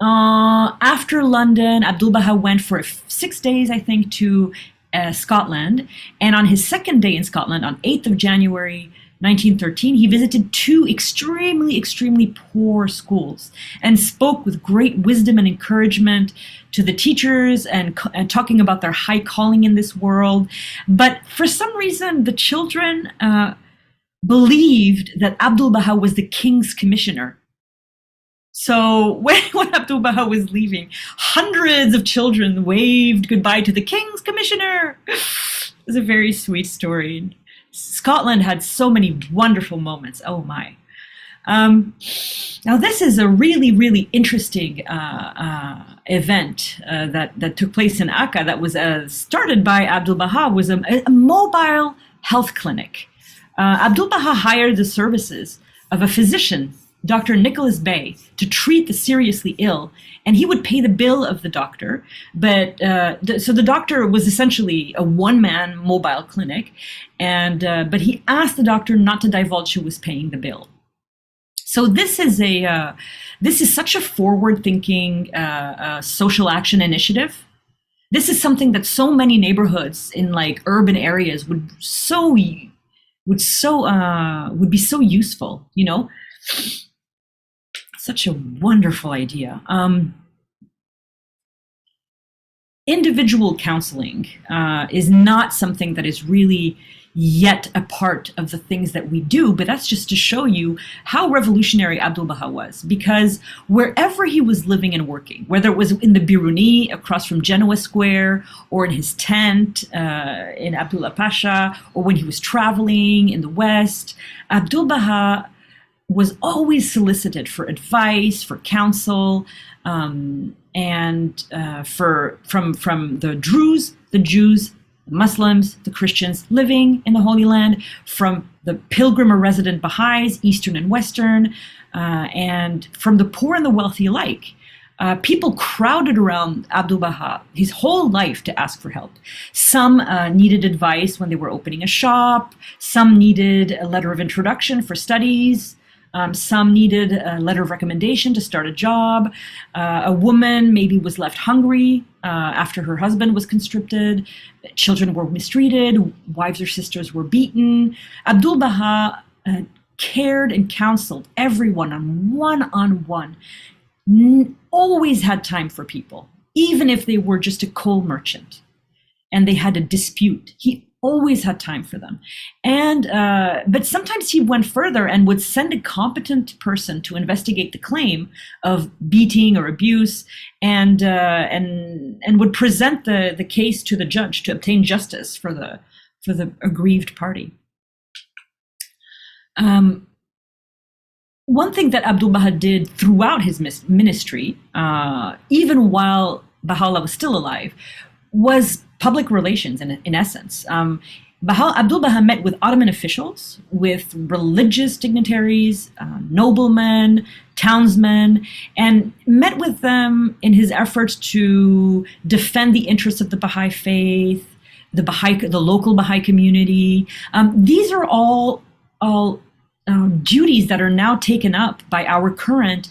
After London, Abdu'l-Baha went for 6 days, I think, to Scotland. And on his second day in Scotland, on 8th of January, 1913, he visited two extremely, extremely poor schools and spoke with great wisdom and encouragement to the teachers and talking about their high calling in this world. But for some reason, the children believed that Abdu'l-Baha was the king's commissioner. So when Abdu'l-Baha was leaving, hundreds of children waved goodbye to the king's commissioner. It was a very sweet story. Scotland had so many wonderful moments. Oh my. Now this is a really, really interesting event that took place in Akka that was started by Abdu'l-Baha, was a mobile health clinic. Abdu'l-Baha hired the services of a physician, Dr. Nicholas Bay, to treat the seriously ill, and he would pay the bill of the doctor. But so the doctor was essentially a one-man mobile clinic, and but he asked the doctor not to divulge who was paying the bill. So this is such a forward-thinking social action initiative. This is something that so many neighborhoods in like urban areas would be so useful, you know. Such a wonderful idea. Individual counseling is not something that is really yet a part of the things that we do, but that's just to show you how revolutionary Abdu'l-Baha was, because wherever he was living and working, whether it was in the Biruni across from Genoa Square, or in his tent in Abdullah Pasha, or when he was traveling in the West, Abdu'l-Baha was always solicited for advice, for counsel, and from the Druze, the Jews, the Muslims, the Christians living in the Holy Land, from the pilgrim or resident Baha'is, Eastern and Western, and from the poor and the wealthy alike. People crowded around Abdu'l-Baha his whole life to ask for help. Some needed advice when they were opening a shop. Some needed a letter of introduction for studies. Some needed a letter of recommendation to start a job. A woman maybe was left hungry after her husband was conscripted. Children were mistreated. Wives or sisters were beaten. Abdu'l-Baha cared and counseled everyone on one-on-one. Always had time for people, even if they were just a coal merchant and they had a dispute. He always had time for them. And but sometimes he went further and would send a competent person to investigate the claim of beating or abuse, and would present the case to the judge to obtain justice for the aggrieved party. One thing that Abdu'l-Baha did throughout his ministry, even while Baha'u'llah was still alive, was public relations in essence. Abdu'l-Baha met with Ottoman officials, with religious dignitaries, noblemen, townsmen, and met with them in his efforts to defend the interests of the Baha'i faith, the local Baha'i community. These are all duties that are now taken up by our current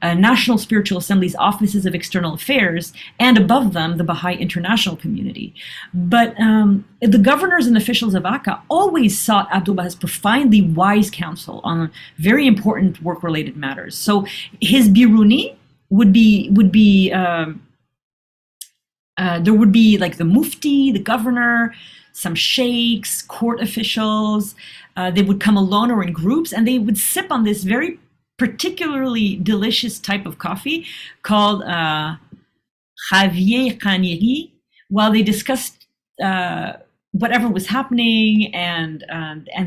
National Spiritual Assembly's Offices of External Affairs, and above them, the Baha'i international community. But the governors and officials of Akka always sought Abdu'l-Baha's profoundly wise counsel on very important work-related matters. So his biruni would be there would be like the mufti, the governor, some sheikhs, court officials. They would come alone or in groups, and they would sip on this very particularly delicious type of coffee called Javier Khaniri, while they discussed whatever was happening, and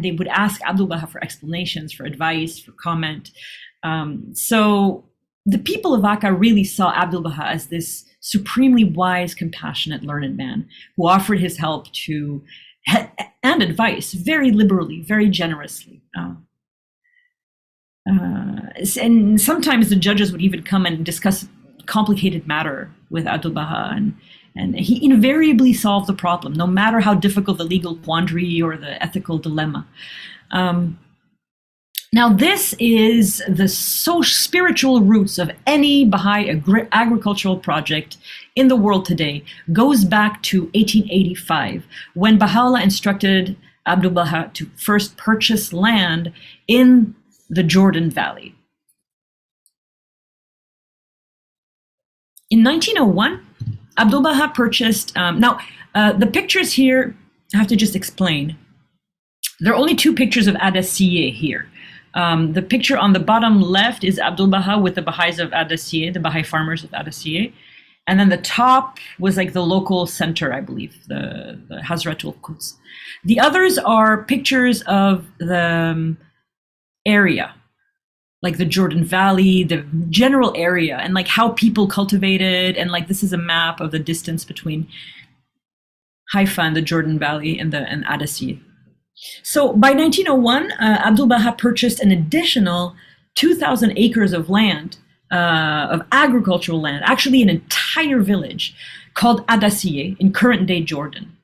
they would ask Abdu'l-Baha for explanations, for advice, for comment. So the people of Akka really saw Abdu'l-Baha as this supremely wise, compassionate, learned man who offered his help and advice very liberally, very generously. And sometimes the judges would even come and discuss complicated matter with Abdu'l-Baha, and he invariably solved the problem, no matter how difficult the legal quandary or the ethical dilemma. Now, this is the spiritual roots of any Baha'i agricultural project in the world today. Goes back to 1885, when Baha'u'llah instructed Abdu'l-Baha to first purchase land in the Jordan Valley. In 1901, Abdu'l-Baha purchased, the pictures here, I have to just explain. There are only two pictures of Adasiye here. The picture on the bottom left is Abdu'l-Baha with the Baha'is of Adasiye, the Baha'i farmers of Adasiye. And then the top was like the local center, I believe, the Hazratul Quds. The others are pictures of the area, like the Jordan Valley, the general area, and like how people cultivated, and like this is a map of the distance between Haifa and the Jordan Valley and Adasiye. So by 1901, Abdu'l-Baha purchased an additional 2,000 acres of land, of agricultural land, actually an entire village called Adasiye in current-day Jordan.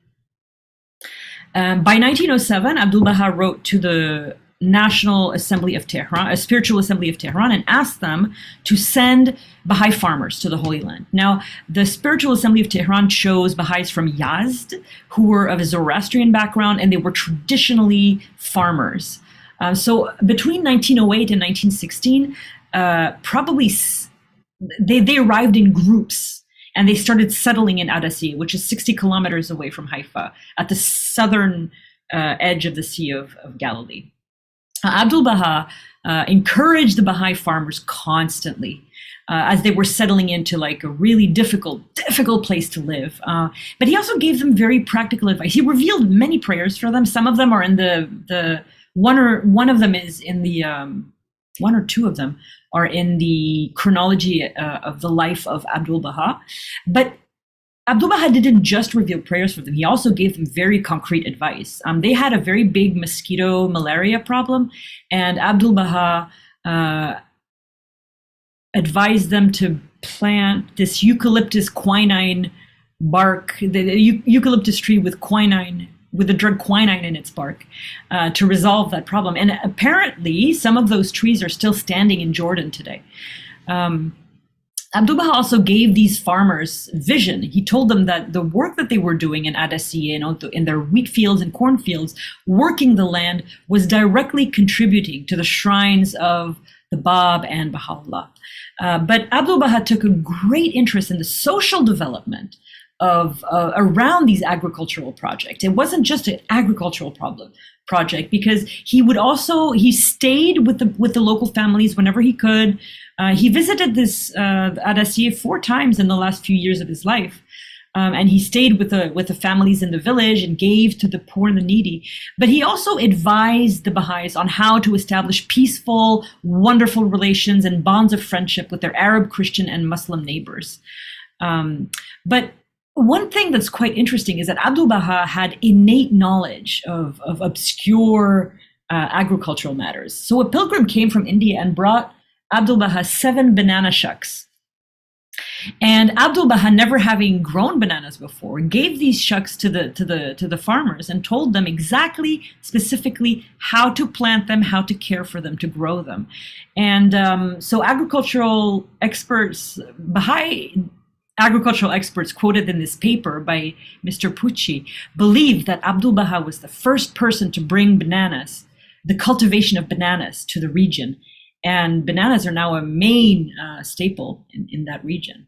By 1907, Abdu'l-Baha wrote to the National Assembly of Tehran, a spiritual assembly of Tehran, and asked them to send Baha'i farmers to the Holy Land. Now, the spiritual assembly of Tehran chose Baha'is from Yazd, who were of a Zoroastrian background, and they were traditionally farmers. So between 1908 and 1916, probably they arrived in groups, and they started settling in Adasiye, which is 60 kilometers away from Haifa, at the southern edge of the Sea of Galilee. Abdu'l-Baha encouraged the Baha'i farmers constantly as they were settling into like a really difficult place to live. But he also gave them very practical advice. He revealed many prayers for them. Some of them are in one of them is in the one or two of them are in the chronology of the life of Abdu'l-Baha. But Abdu'l-Baha didn't just reveal prayers for them. He also gave them very concrete advice. They had a very big mosquito malaria problem, and Abdu'l-Baha advised them to plant this eucalyptus quinine bark, the eucalyptus tree with the drug quinine in its bark, to resolve that problem. And apparently, some of those trees are still standing in Jordan today. Abdu'l-Baha also gave these farmers vision. He told them that the work that they were doing in Adasiye, in their wheat fields and cornfields, working the land, was directly contributing to the shrines of the Bab and Baha'u'llah. But Abdu'l-Baha took a great interest in the social development around these agricultural projects. It wasn't just an agricultural project, because he stayed with the local families whenever he could. He visited this Adassier 4 times in the last few years of his life. And he stayed with the families in the village and gave to the poor and the needy. But he also advised the Baha'is on how to establish peaceful, wonderful relations and bonds of friendship with their Arab, Christian, and Muslim neighbors. But one thing that's quite interesting is that Abdul Baha had innate knowledge of obscure agricultural matters. So a pilgrim came from India and brought Abdul Baha 7 banana shucks. And Abdul Baha, never having grown bananas before, gave these shucks to the farmers and told them exactly, specifically, how to plant them, how to care for them, to grow them. And so agricultural experts, Baha'i agricultural experts quoted in this paper by Mr. Pucci, believe that Abdul Baha was the first person to bring bananas, the cultivation of bananas, to the region. And bananas are now a main staple in that region.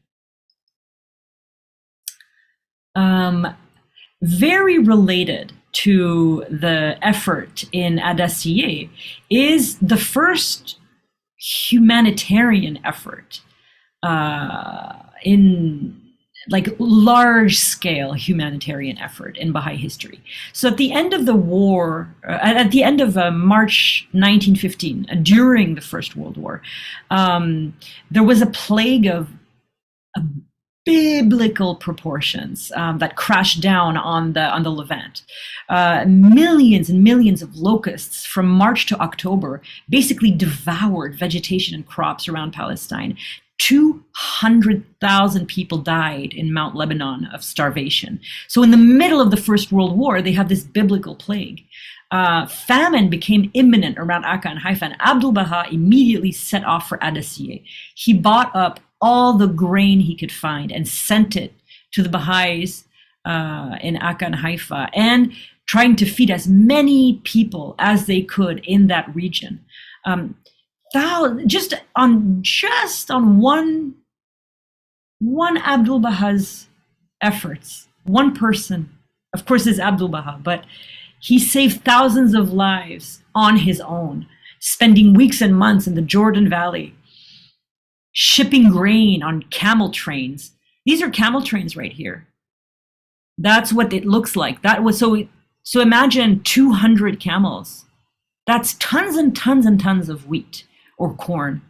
Very related to the effort in Adassier is the first humanitarian effort in large scale humanitarian effort in Baha'i history. So at the end of the war, at the end of March 1915, during the First World War, there was a plague of biblical proportions that crashed down on the Levant. Millions and millions of locusts from March to October basically devoured vegetation and crops around Palestine. 200,000 people died in Mount Lebanon of starvation. So in the middle of the First World War, they have this biblical plague. Famine became imminent around Akka and Haifa, and Abdul Baha immediately set off for Adassier. He bought up all the grain he could find and sent it to the Baha'is in Akka and Haifa, and trying to feed as many people as they could in that region. Just on one Abdul Baha's efforts, one person, of course, is Abdul Baha, but he saved thousands of lives on his own, spending weeks and months in the Jordan Valley, shipping grain on camel trains. These are camel trains right here. That's what it looks like. So imagine 200 camels. That's tons and tons and tons of wheat or corn.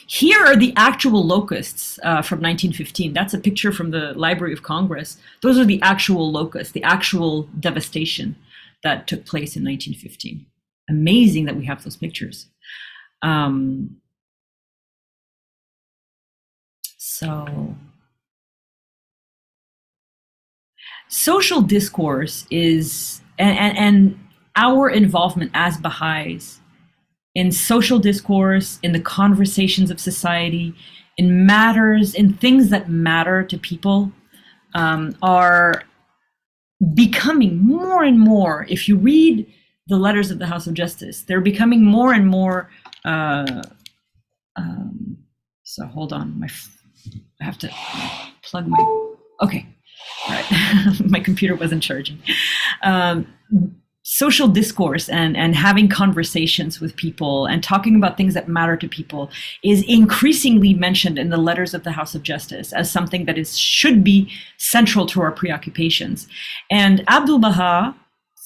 Here are the actual locusts from 1915. That's a picture from the Library of Congress. Those are the actual locusts, the actual devastation that took place in 1915. Amazing that we have those pictures. So social discourse is, and our involvement as Baha'is in social discourse, in the conversations of society, in things that matter to people, are becoming more and more, if you read the letters of the House of Justice, they're becoming more and more, so hold on, I have to plug okay, all right, my computer wasn't charging. Social discourse and having conversations with people and talking about things that matter to people is increasingly mentioned in the letters of the House of Justice as something that should be central to our preoccupations. And Abdul Baha,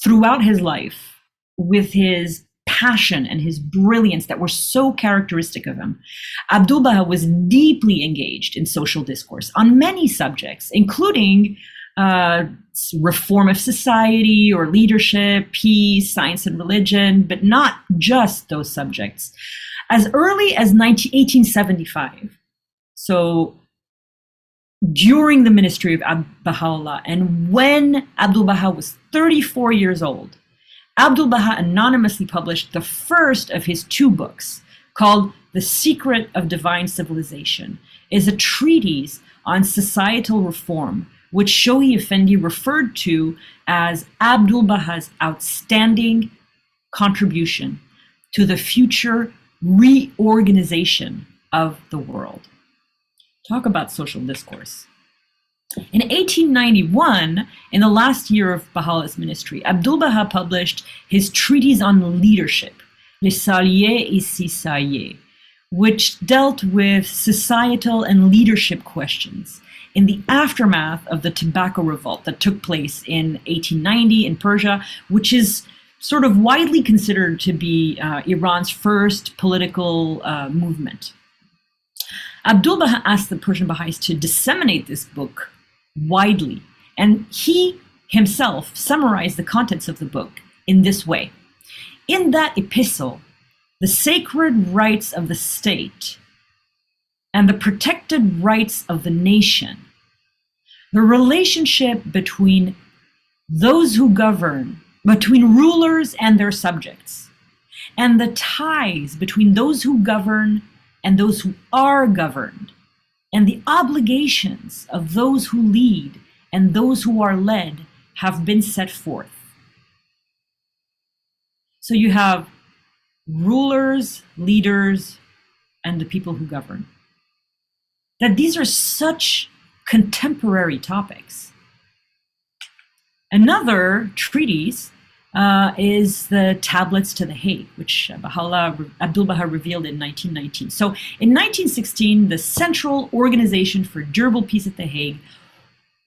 throughout his life, with his passion and his brilliance that were so characteristic of him, Abdul Baha was deeply engaged in social discourse on many subjects, including reform of society or leadership, peace, science and religion, but not just those subjects. As early as 1875, so during the ministry of Baha'u'llah, and when Abdul Baha was 34 years old, Abdul Baha anonymously published the first of his 2 books, called The Secret of Divine Civilization. Is a treatise on societal reform, which Shohi Effendi referred to as Abdul Baha's outstanding contribution to the future reorganization of the world. Talk about social discourse. In 1891, in the last year of Baha'u'llah's ministry, Abdu'l-Baha published his treatise on leadership, Les Saliers et Cisaillers, which dealt with societal and leadership questions in the aftermath of the tobacco revolt that took place in 1890 in Persia, which is sort of widely considered to be Iran's first political movement. Abdu'l-Baha asked the Persian Baha'is to disseminate this book widely, and he himself summarized the contents of the book in this way. In that epistle, the sacred rights of the state and the protected rights of the nation, the relationship between those who govern, between rulers and their subjects, and the ties between those who govern and those who are governed, and the obligations of those who lead and those who are led have been set forth. So you have rulers, leaders, and the people who govern. That these are such contemporary topics. Another treatise is the Tablets to the Hague, which Abdu'l-Baha revealed in 1919. So in 1916, the Central Organization for Durable Peace at The Hague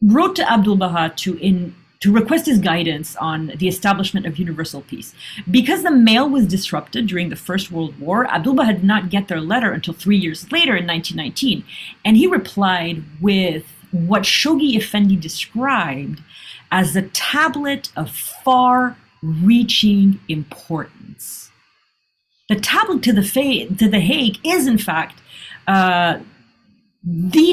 wrote to Abdu'l-Baha to request his guidance on the establishment of universal peace. Because the mail was disrupted during the First World War, Abdu'l-Baha did not get their letter until 3 years later in 1919. And he replied with what Shoghi Effendi described as a tablet of far-reaching importance. The tablet to the Hague is, in fact, the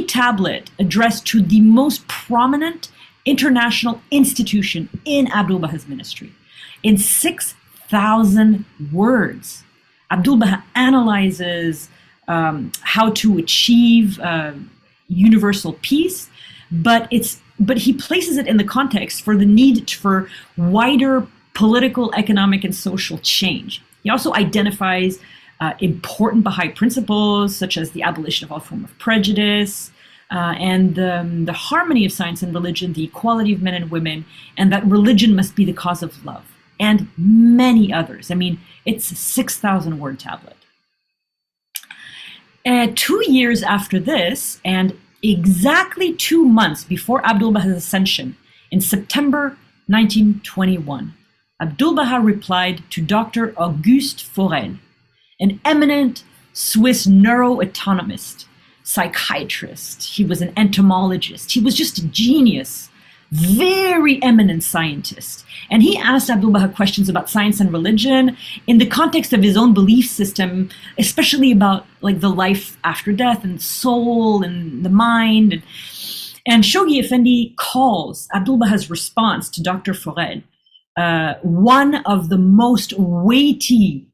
tablet addressed to the most prominent international institution in Abdu'l-Baha's ministry. In 6,000 words, Abdu'l-Baha analyzes how to achieve universal peace, but he places it in the context for the need for wider political, economic, and social change. He also identifies important Baha'i principles, such as the abolition of all form of prejudice, and the harmony of science and religion, the equality of men and women, and that religion must be the cause of love, and many others. I mean, it's a 6,000 word tablet. 2 years after this, and exactly 2 months before Abdu'l-Baha's ascension, in September 1921, Abdu'l-Baha replied to Dr. Auguste Forel, an eminent Swiss neuroanatomist, psychiatrist. He was an entomologist. He was just a genius, very eminent scientist. And he asked Abdu'l-Baha questions about science and religion in the context of his own belief system, especially about like the life after death and soul and the mind. And Shoghi Effendi calls Abdu'l-Baha's response to Dr. Forel one of the most weighty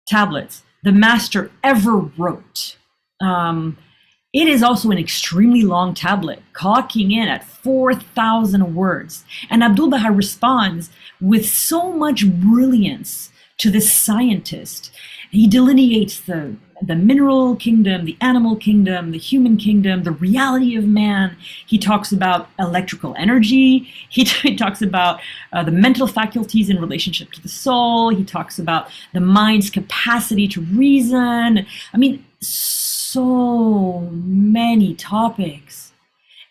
tablets the master ever wrote. It is also an extremely long tablet, clocking in at 4,000 words. And Abdu'l-Baha responds with so much brilliance to this scientist. He delineates the mineral kingdom, the animal kingdom, the human kingdom, the reality of man. He talks about electrical energy. He talks about the mental faculties in relationship to the soul. He talks about the mind's capacity to reason. I mean, so many topics.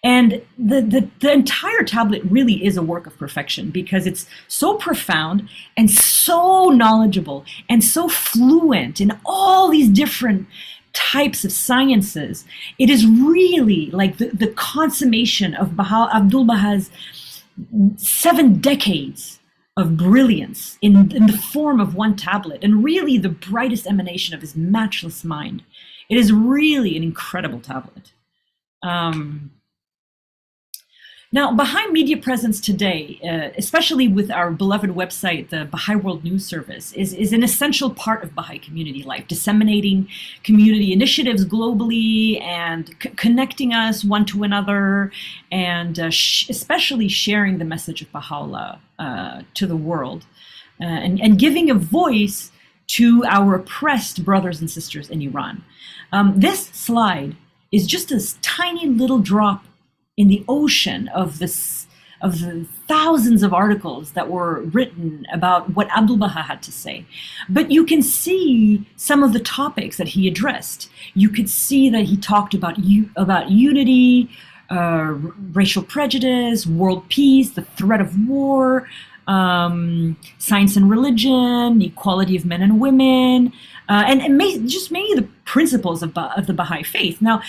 And the entire tablet really is a work of perfection because it's so profound and so knowledgeable and so fluent in all these different types of sciences. It is really like the consummation of Abdu'l-Baha's 7 decades of brilliance in the form of one tablet, and really the brightest emanation of his matchless mind. It is really an incredible tablet. Now, Baha'i media presence today, especially with our beloved website, the Baha'i World News Service, is an essential part of Baha'i community life, disseminating community initiatives globally and connecting us one to another, and especially sharing the message of Baha'u'llah to the world, and giving a voice to our oppressed brothers and sisters in Iran. This slide is just a tiny little drop in the ocean of this, of the thousands of articles that were written about what Abdul Baha had to say. But you can see some of the topics that he addressed. You could see that he talked about unity, racial prejudice, world peace, the threat of war, science and religion, the equality of men and women, and just mainly the principles of the Baha'i faith. Now,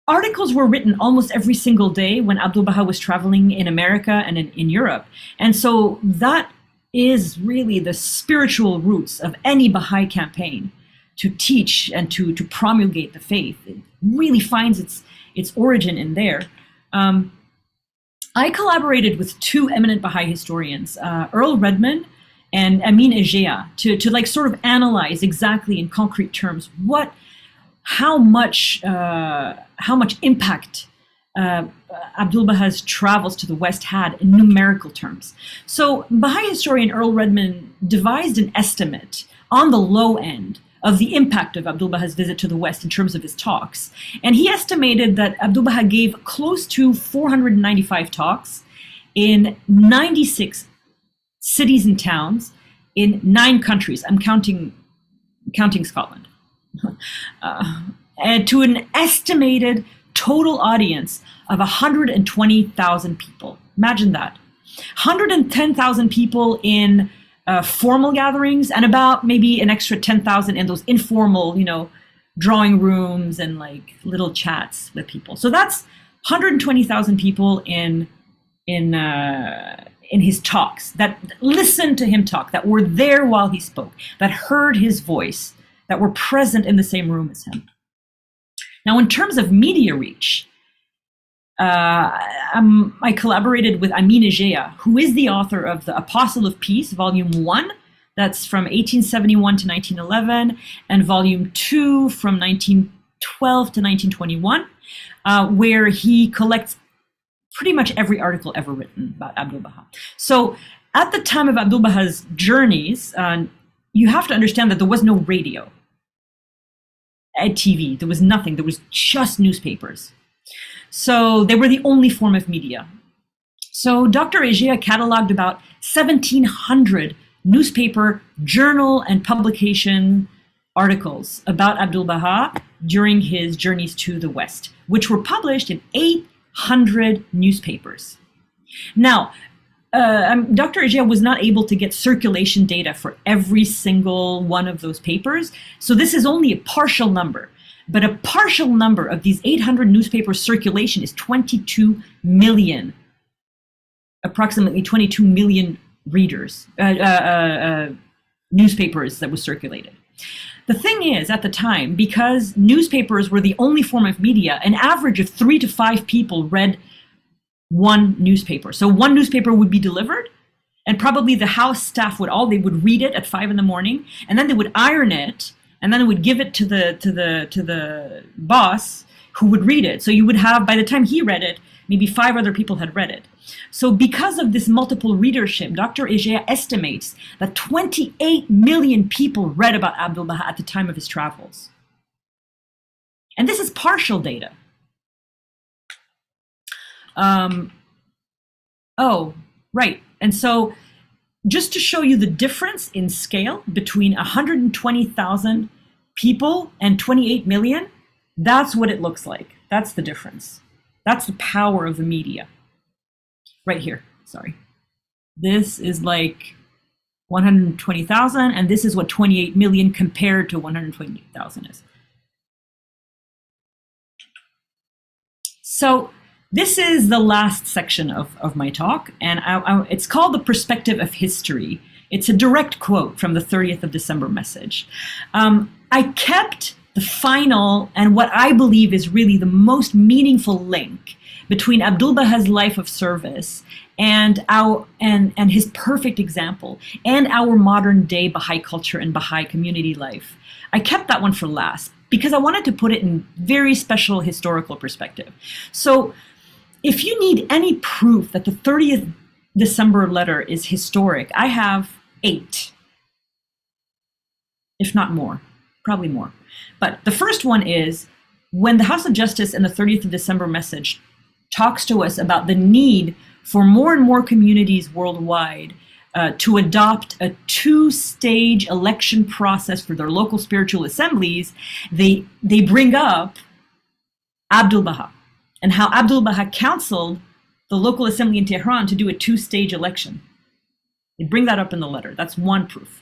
articles were written almost every single day when Abdul Baha was traveling in America and in Europe. And so that is really the spiritual roots of any Baha'i campaign, to teach and to promulgate the faith. It really finds its origin in there. I collaborated with two eminent Baha'i historians, Earl Redman and Amin Ejea, to like sort of analyze exactly in concrete terms how much impact Abdul Baha's travels to the West had in numerical terms. So Baha'i historian Earl Redman devised an estimate on the low end of the impact of Abdul Baha's visit to the West in terms of his talks. And he estimated that Abdul Baha gave close to 495 talks in 96 cities and towns in 9 countries. I'm counting Scotland. And to an estimated total audience of 120,000 people. Imagine that. 110,000 people in formal gatherings, and about maybe an extra 10,000 in those informal, drawing rooms and like little chats with people. So that's 120,000 people in his talks, that listened to him talk, that were there while he spoke, that heard his voice, that were present in the same room as him. Now, in terms of media reach, I collaborated with Amin Ejea, who is the author of The Apostle of Peace, Volume 1, that's from 1871 to 1911, and Volume 2 from 1912 to 1921, where he collects pretty much every article ever written about Abdul Baha. So at the time of Abdul Baha's journeys, you have to understand that there was no radio, TV, there was nothing, there was just newspapers. So they were the only form of media. So Dr. Ejea cataloged about 1,700 newspaper, journal, and publication articles about Abdul Baha during his journeys to the West, which were published in 800 newspapers. Now, Dr. Ejea was not able to get circulation data for every single one of those papers, so this is only a partial number. But a partial number of these 800 newspaper circulation is 22 million, approximately 22 million readers, newspapers that was circulated. The thing is, at the time, because newspapers were the only form of media, an average of 3 to 5 people read one newspaper. So one newspaper would be delivered, and probably the house staff they would read it at 5 in the morning, and then they would iron it, and then they would give it to the boss, who would read it. So you would have, by the time he read it, maybe 5 other people had read it. So because of this multiple readership, Dr. Ejea estimates that 28 million people read about Abdul Baha at the time of his travels. And this is partial data. Oh, right. And so just to show you the difference in scale between 120,000 people and 28 million, that's what it looks like. That's the difference. That's the power of the media. Right here, sorry. This is like 120,000, and this is what 28 million compared to 128,000 is. So this is the last section of my talk, and it's called The Perspective of History. It's a direct quote from the 30th of December message. I kept the final and what I believe is really the most meaningful link between Abdul Baha's life of service and his perfect example and our modern day Baha'i culture and Baha'i community life. I kept that one for last because I wanted to put it in very special historical perspective. So if you need any proof that the 30th December letter is historic, I have 8, if not more, probably more. But the first one is when the House of Justice in the 30th of December message talks to us about the need for more and more communities worldwide to adopt a two-stage election process for their local spiritual assemblies, they bring up Abdu'l-Baha and how Abdu'l-Baha counseled the local assembly in Tehran to do a two-stage election. They bring that up in the letter. That's one proof.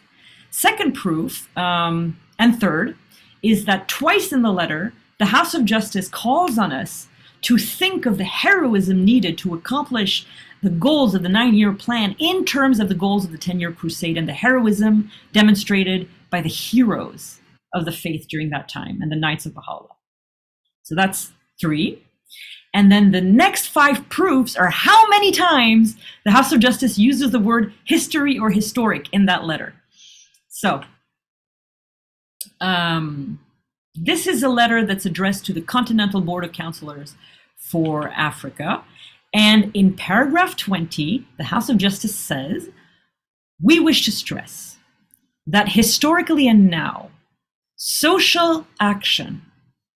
Second proof, and third, is that twice in the letter, the House of Justice calls on us to think of the heroism needed to accomplish the goals of the 9-year plan in terms of the goals of the 10-year crusade and the heroism demonstrated by the heroes of the faith during that time and the Knights of Baha'u'llah. So that's 3. And then the next 5 proofs are how many times the House of Justice uses the word history or historic in that letter. So this is a letter that's addressed to the Continental Board of Counselors for Africa. And in paragraph 20, the House of Justice says, we wish to stress that historically and now, social action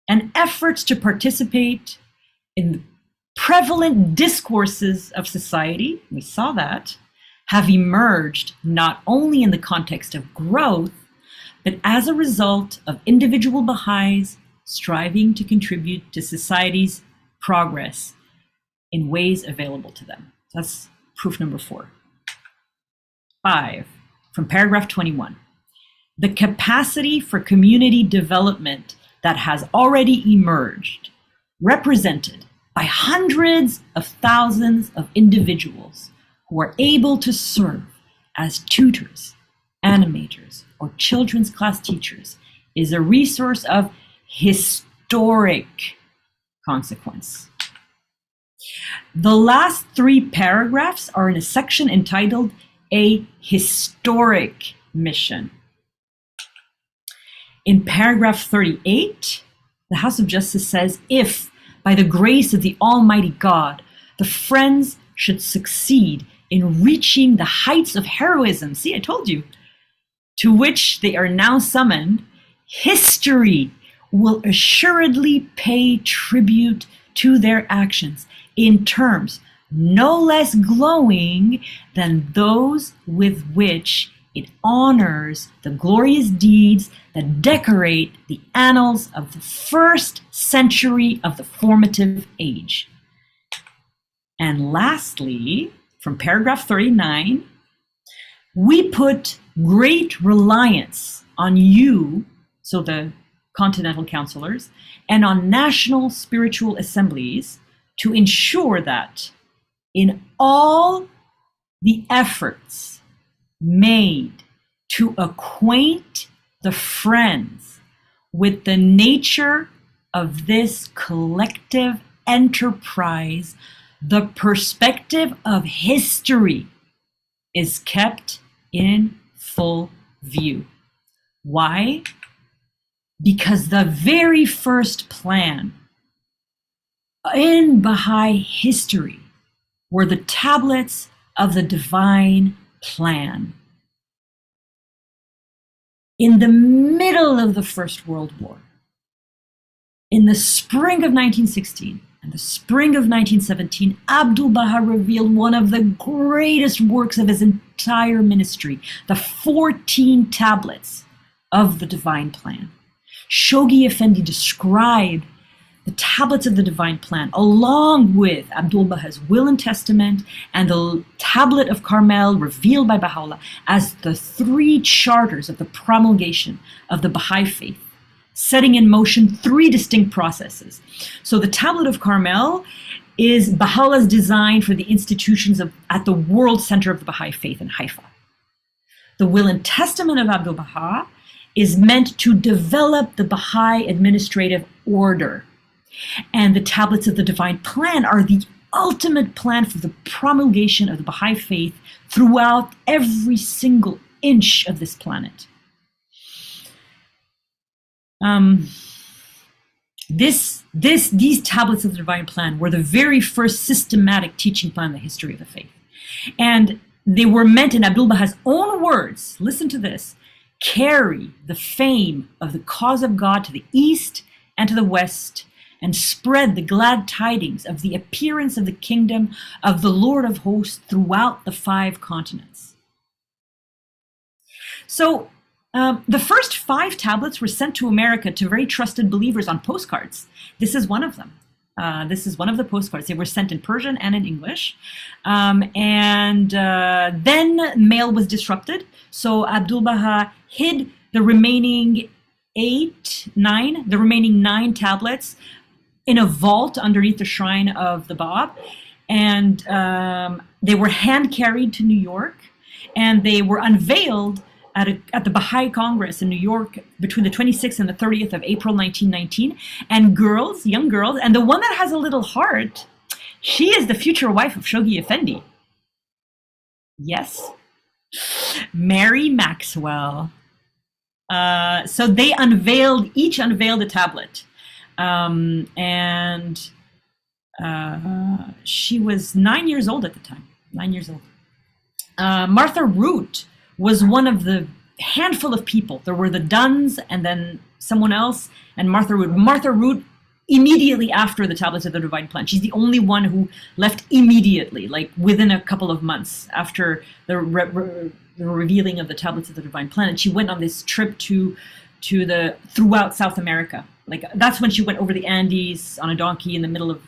and efforts to participate in the prevalent discourses of society, we saw that, have emerged not only in the context of growth, but as a result of individual Baha'is striving to contribute to society's progress in ways available to them. That's proof number 4. 5, from paragraph 21. The capacity for community development that has already emerged, represented by hundreds of thousands of individuals who are able to serve as tutors, animators, or children's class teachers, is a resource of historic consequence. The last 3 paragraphs are in a section entitled A Historic Mission. In paragraph 38, the House of Justice says, if, by the grace of the Almighty God, the Friends should succeed in reaching the heights of heroism, see, I told you, to which they are now summoned, history will assuredly pay tribute to their actions in terms no less glowing than those with which it honors the glorious deeds that decorate the annals of the first century of the formative age. And lastly, from paragraph 39, we put great reliance on you, so the Continental Counselors, and on national spiritual assemblies to ensure that in all the efforts made to acquaint the Friends with the nature of this collective enterprise, the perspective of history is kept in full view. Why? Because the very first plan in Baha'i history were the tablets of the divine plan. In the middle of the First World War, in the spring of 1916 and the spring of 1917, Abdu'l-Baha revealed one of the greatest works of his entire ministry, the 14 tablets of the divine plan. Shoghi Effendi described the tablets of the divine plan along with Abdu'l-Baha's will and testament and the tablet of Carmel revealed by Baha'u'llah as the 3 charters of the promulgation of the Baha'i faith, setting in motion 3 distinct processes. So the tablet of Carmel is Baha'u'llah's design for the institutions at the world center of the Baha'i faith in Haifa. The will and testament of Abdu'l-Baha is meant to develop the Baha'i administrative order. And the tablets of the divine plan are the ultimate plan for the promulgation of the Baha'i faith throughout every single inch of this planet. These tablets of the divine plan were the very first systematic teaching plan in the history of the faith. And they were meant, in Abdu'l-Baha's own words, listen to this, carry the fame of the cause of God to the east and to the west, and spread the glad tidings of the appearance of the kingdom of the Lord of hosts throughout the 5 continents. So the first 5 tablets were sent to America to very trusted believers on postcards. This is one of them. This is one of the postcards. They were sent in Persian and in English. Then mail was disrupted. So Abdu'l-Baha hid the remaining 9 tablets in a vault underneath the shrine of the Bab. And they were hand carried to New York, and they were unveiled at the Bahá'í Congress in New York between the 26th and the 30th of April 1919. And young girls, and the one that has a little heart, she is the future wife of Shoghi Effendi. Yes, Mary Maxwell. So they each unveiled a tablet. She was 9 years old at the time, 9 years old. Martha Root was one of the handful of people. There were the Duns and then someone else, and Martha Root. Martha Root immediately after the Tablets of the Divine Plan. She's the only one who left immediately, like within a couple of months after the revealing of the Tablets of the Divine Plan. And she went on this trip throughout South America. Like that's when she went over the Andes on a donkey in the middle of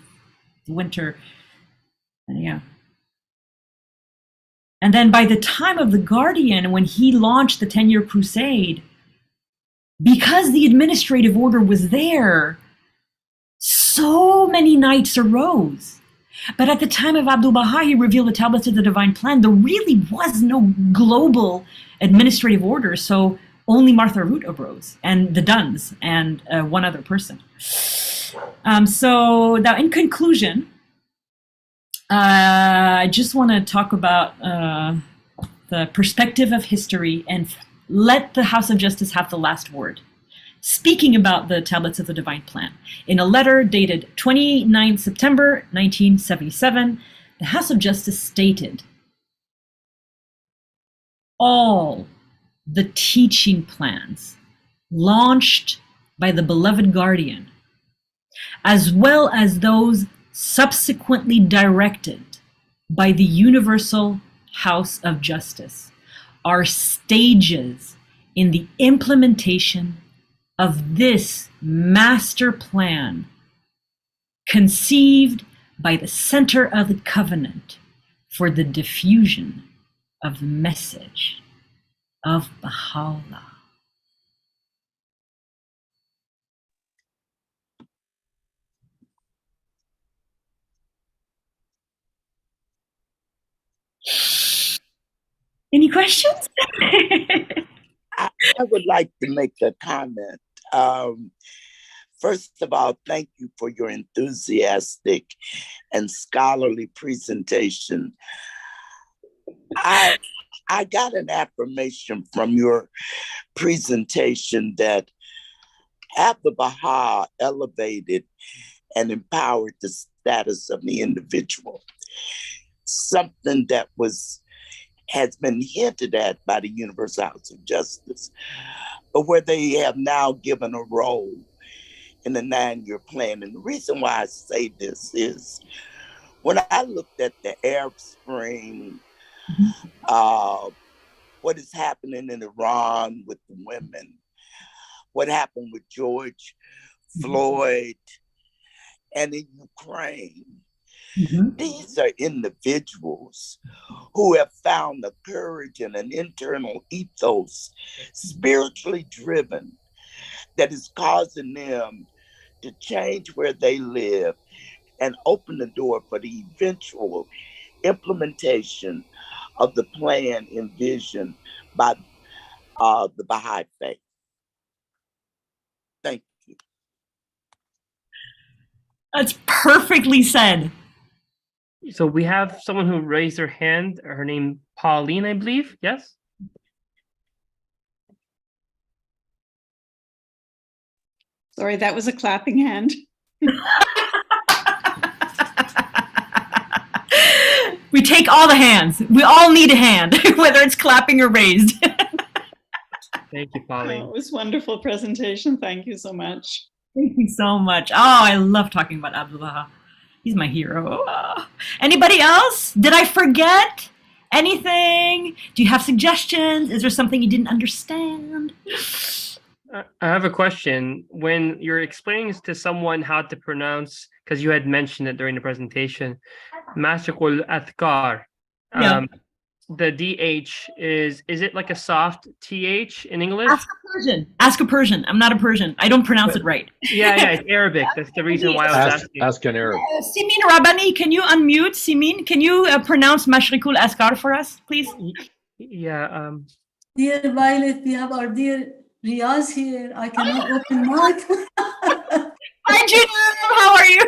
the winter. And yeah. And then by the time of The Guardian, when he launched the 10-year crusade, because the administrative order was there, so many knights arose. But at the time of Abdu'l-Baha, he revealed the Tablets of the Divine Plan. There really was no global administrative order, so only Martha Root arose, and the Duns, and one other person. So now, in conclusion, I just want to talk about the perspective of history and let the House of Justice have the last word. Speaking about the Tablets of the Divine Plan, in a letter dated 29 September 1977, the House of Justice stated, all the teaching plans launched by the beloved Guardian, as well as those subsequently directed by the Universal House of Justice, are stages in the implementation of this master plan conceived by the Center of the Covenant for the diffusion of the message of Baha'u'llah. Any questions? I would like to make a comment. First of all, thank you for your enthusiastic and scholarly presentation. I got an affirmation from your presentation that Abdu'l-Baha elevated and empowered the status of the individual, something that has been hinted at by the Universal House of Justice, but where they have now given a role in the 9-year plan. And the reason why I say this is when I looked at the Arab Spring, what is happening in Iran with the women, what happened with George Floyd, and in Ukraine, these are individuals who have found the courage and an internal ethos, spiritually driven, that is causing them to change where they live and open the door for the eventual implementation of the plan envisioned by the Baha'i faith. Thank you. That's perfectly said. So we have someone who raised their hand, her name Pauline, I believe. Yes? Sorry, that was a clapping hand. We take all the hands. We all need a hand, whether it's clapping or raised. Thank you, Pauline. Oh, it was a wonderful presentation. Thank you so much. Thank you so much. Oh, I love talking about Abdul Baha. He's my hero. Anybody else? Did I forget anything? Do you have suggestions? Is there something you didn't understand? I have a question. When you're explaining to someone how to pronounce, because you had mentioned it during the presentation, Mashikul Athkar, Yeah. the DH is it like a soft TH in English? Ask a Persian. Ask a Persian. I'm not a Persian. I don't pronounce it right. Yeah, it's Arabic. That's the reason why I was asking. Ask an Arab. Simin Rabani, can you unmute? Simin, can you pronounce Mashrikul Askar for us, please? Yeah. Dear Violet, we have our dear Riaz here. I cannot open mic. Hi, Gina. How are you?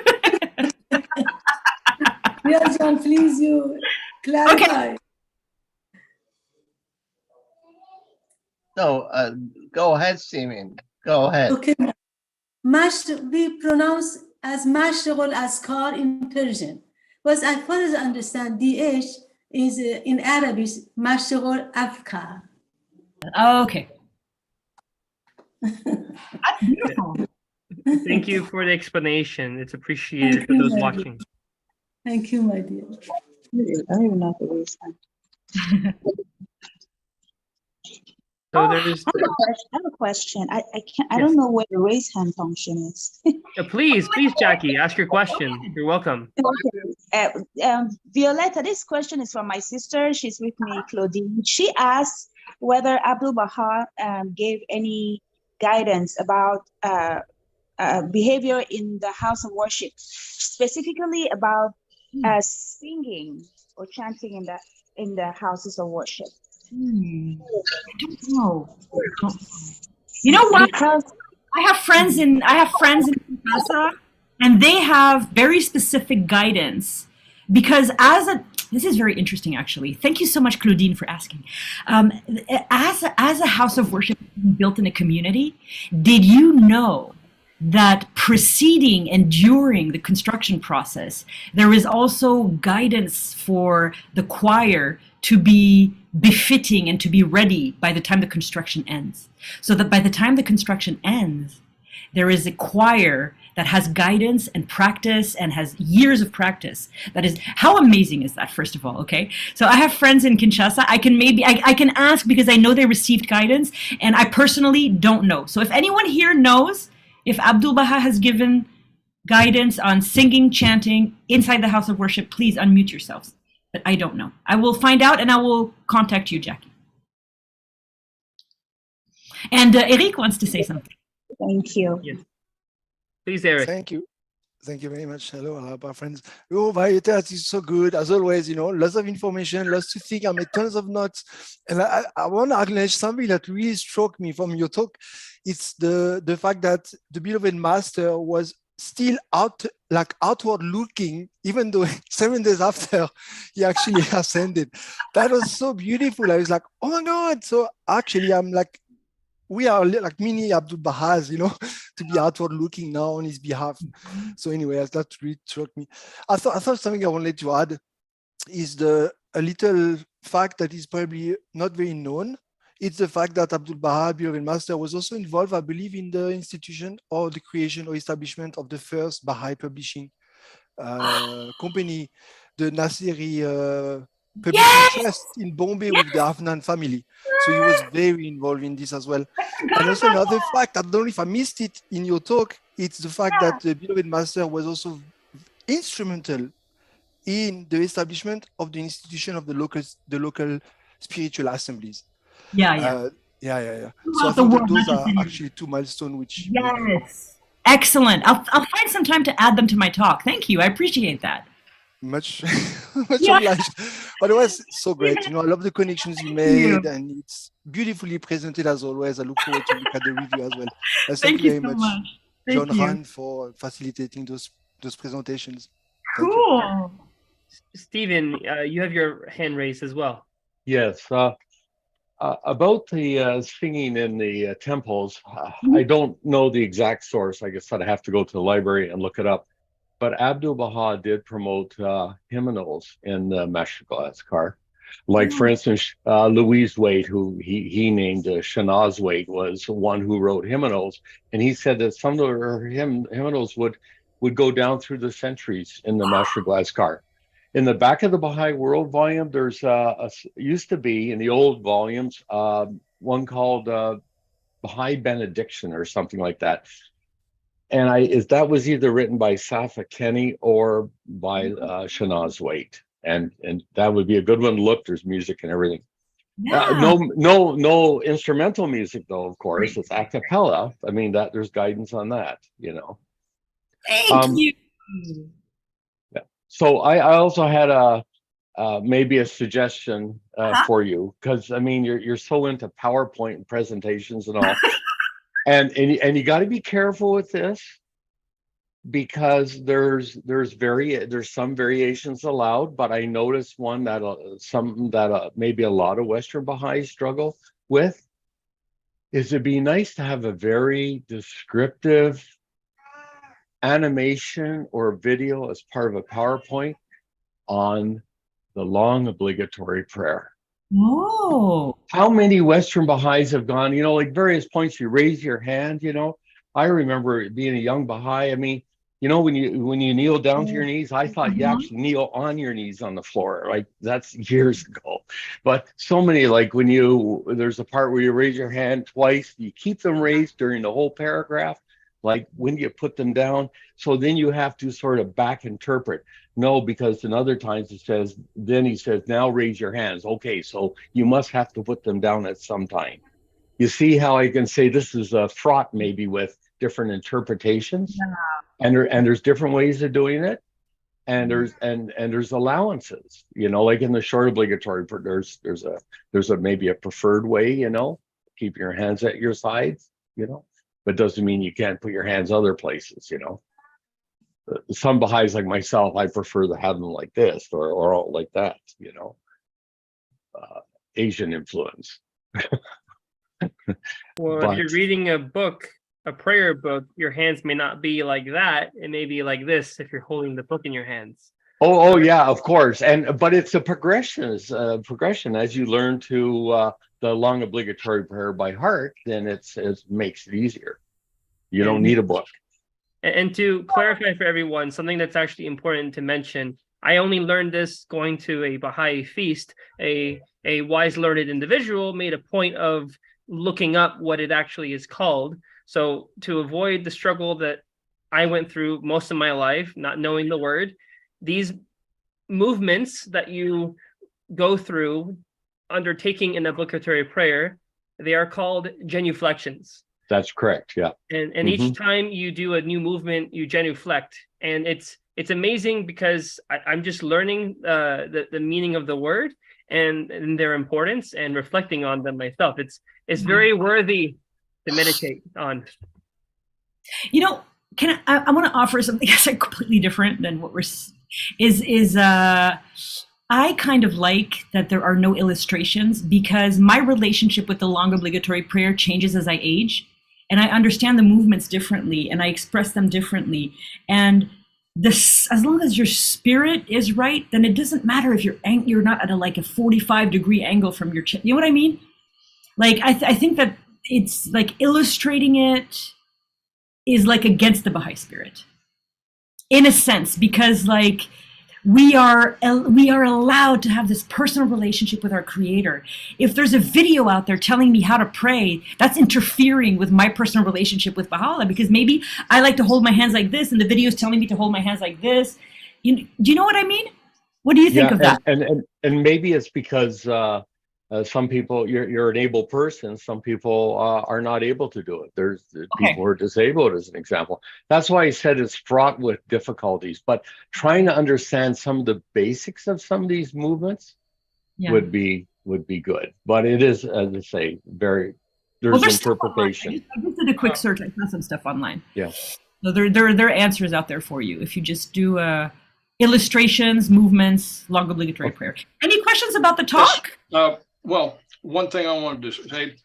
Riaz, John, please you clarify. Okay. No, go ahead, Simin. Go ahead. Okay. We pronounce as Mashriq al-Askar in Persian. But as far as I understand, DH is in Arabic, Mashriq al-Afkar. Okay. That's beautiful. Thank you for the explanation. It's appreciated for those watching. Thank you, my dear. I don't even know what the So there's. I have a question. I can't. I don't know where the raise hand function is. Please, Jackie, ask your question. You're welcome. Violetta, this question is from my sister. She's with me, Claudine. She asked whether Abdul Baha gave any guidance about behavior in the house of worship, specifically about singing or chanting in the houses of worship. I don't know. You know what? Because I have friends in Kinshasa, and they have very specific guidance because this is very interesting actually. Thank you so much, Claudine, for asking. As a house of worship built in a community, did you know that preceding and during the construction process, there is also guidance for the choir to be befitting and to be ready by the time the construction ends. So that by the time the construction ends, there is a choir that has guidance and practice and has years of practice. That is, how amazing is that, first of all, okay? So I have friends in Kinshasa. I can ask because I know they received guidance, and I personally don't know. So if anyone here knows if Abdul Baha has given guidance on singing, chanting inside the house of worship, please unmute yourselves. But I don't know. I will find out and I will contact you, Jackie. And Eric wants to say something. thank you. Yes. Please, Eric. Thank you. Thank you very much. Hello, my friends. Oh, Violetta, is so good. As always, lots of information, lots to think. I made tons of notes. And I want to acknowledge something that really struck me from your talk. It's the fact that the beloved master was still outward looking, even though 7 days after he actually ascended. That was so beautiful. I was like, oh my God. So actually, I'm like, we are like mini Abdul Bahas, to be outward looking now on his behalf. So anyway, that really struck me. I thought something I wanted to add is a little fact that is probably not very known. It's the fact that Abdul Baha, beloved master, was also involved, I believe, in the institution or the creation or establishment of the first Baha'i publishing company, the Nasiri Publishing Trust in Bombay with the Afnan family. So he was very involved in this as well. And also another fact, I don't know if I missed it in your talk, it's the fact that the beloved master was also instrumental in the establishment of the institution of the local spiritual assemblies. Yeah. So I think that those are actually 2 milestones which... Yes. Excellent. I'll find some time to add them to my talk. Thank you. I appreciate that. Much obliged. But it was so great. I love the connections you made, and it's beautifully presented as always. I look forward to look at the review as well. Thank you very much, John Han, for facilitating those presentations. Cool. Stephen, you have your hand raised as well. Yes. About the singing in the temples, I don't know the exact source. I guess I'd have to go to the library and look it up. But Abdul Baha did promote hymnals in the Mashriq al-Askar. Like, for instance, Louise Wade, who he named Shanaz Wade, was one who wrote hymnals, and he said that some of her hymnals would go down through the centuries in the Master Glass car. In the back of the Baha'i World volume, there's used to be in the old volumes one called Baha'i Benediction or something like that. And that was either written by Safa Kenny or by Shanaz Wade. And that would be a good one to look. There's music and everything. Yeah. No instrumental music though, of course. It's a cappella. I mean, that there's guidance on that, you know. Thank you. Yeah. So I also had maybe a suggestion for you, because I mean you're so into PowerPoint and presentations and all, and you got to be careful with this, because there's some variations allowed, but I noticed one that something that maybe a lot of Western Baha'is struggle with is it'd be nice to have a very descriptive animation or video as part of a PowerPoint on the long obligatory prayer. Oh. How many Western Baha'is have gone, you know, like various points, you raise your hand, you know. I remember being a young Baha'i, I mean, you know, when you kneel down to your knees, I thought you actually kneel on your knees on the floor. Like, that's years ago. But so many, like there's a part where you raise your hand twice, you keep them raised during the whole paragraph. Like, when you put them down, so then you have to sort of back interpret. No, because in other times it says, then he says, now raise your hands. Okay, so you must have to put them down at some time. You see how I can say this is fraught maybe with different interpretations, and there's different ways of doing it, and there's allowances. You know, like in the short obligatory, there's a maybe a preferred way. You know, keep your hands at your sides. You know. But doesn't mean you can't put your hands other places, you know. Some Baha'is like myself, I prefer to have them like this or like that, you know. Asian influence. Well, if you're reading a prayer book, your hands may not be like that. It may be like this if you're holding the book in your hands. Oh yeah, of course. But it's a progression as you learn to the long obligatory prayer by heart, then it makes it easier. You don't need a book. And to clarify for everyone, something that's actually important to mention, I only learned this going to a Baha'i feast. A wise, learned individual made a point of looking up what it actually is called. So to avoid the struggle that I went through most of my life, not knowing the word, these movements that you go through undertaking an obligatory prayer, they are called genuflections. That's correct. Yeah. And each time you do a new movement, you genuflect, and it's amazing because I'm just learning the meaning of the word and their importance and reflecting on them myself. It's very worthy to meditate on. You know, I want to offer something that's like completely different than what I kind of like that there are no illustrations, because my relationship with the long obligatory prayer changes as I age, and I understand the movements differently and I express them differently. And this, as long as your spirit is right, then it doesn't matter if you're not at a 45-degree angle from your chin. You know what I mean? Like, I think that it's like illustrating it is like against the Baha'i spirit in a sense, because like we are allowed to have this personal relationship with our creator. If there's a video out there telling me how to pray, that's interfering with my personal relationship with Baha'u'llah, because maybe I like to hold my hands like this and the video is telling me to hold my hands like this. Do you know what I mean? What do you think of that? And maybe it's because some people, you're an able person, some people are not able to do it. There's people who are disabled, as an example. That's why I said it's fraught with difficulties, but trying to understand some of the basics of some of these movements would be good. But it is, as I say, there's interpretation. I just did a quick search. I found some stuff online. Yeah. So there are answers out there for you if you just do illustrations, movements, long obligatory prayer. Any questions about the talk? Yes. Well, one thing I wanted to say,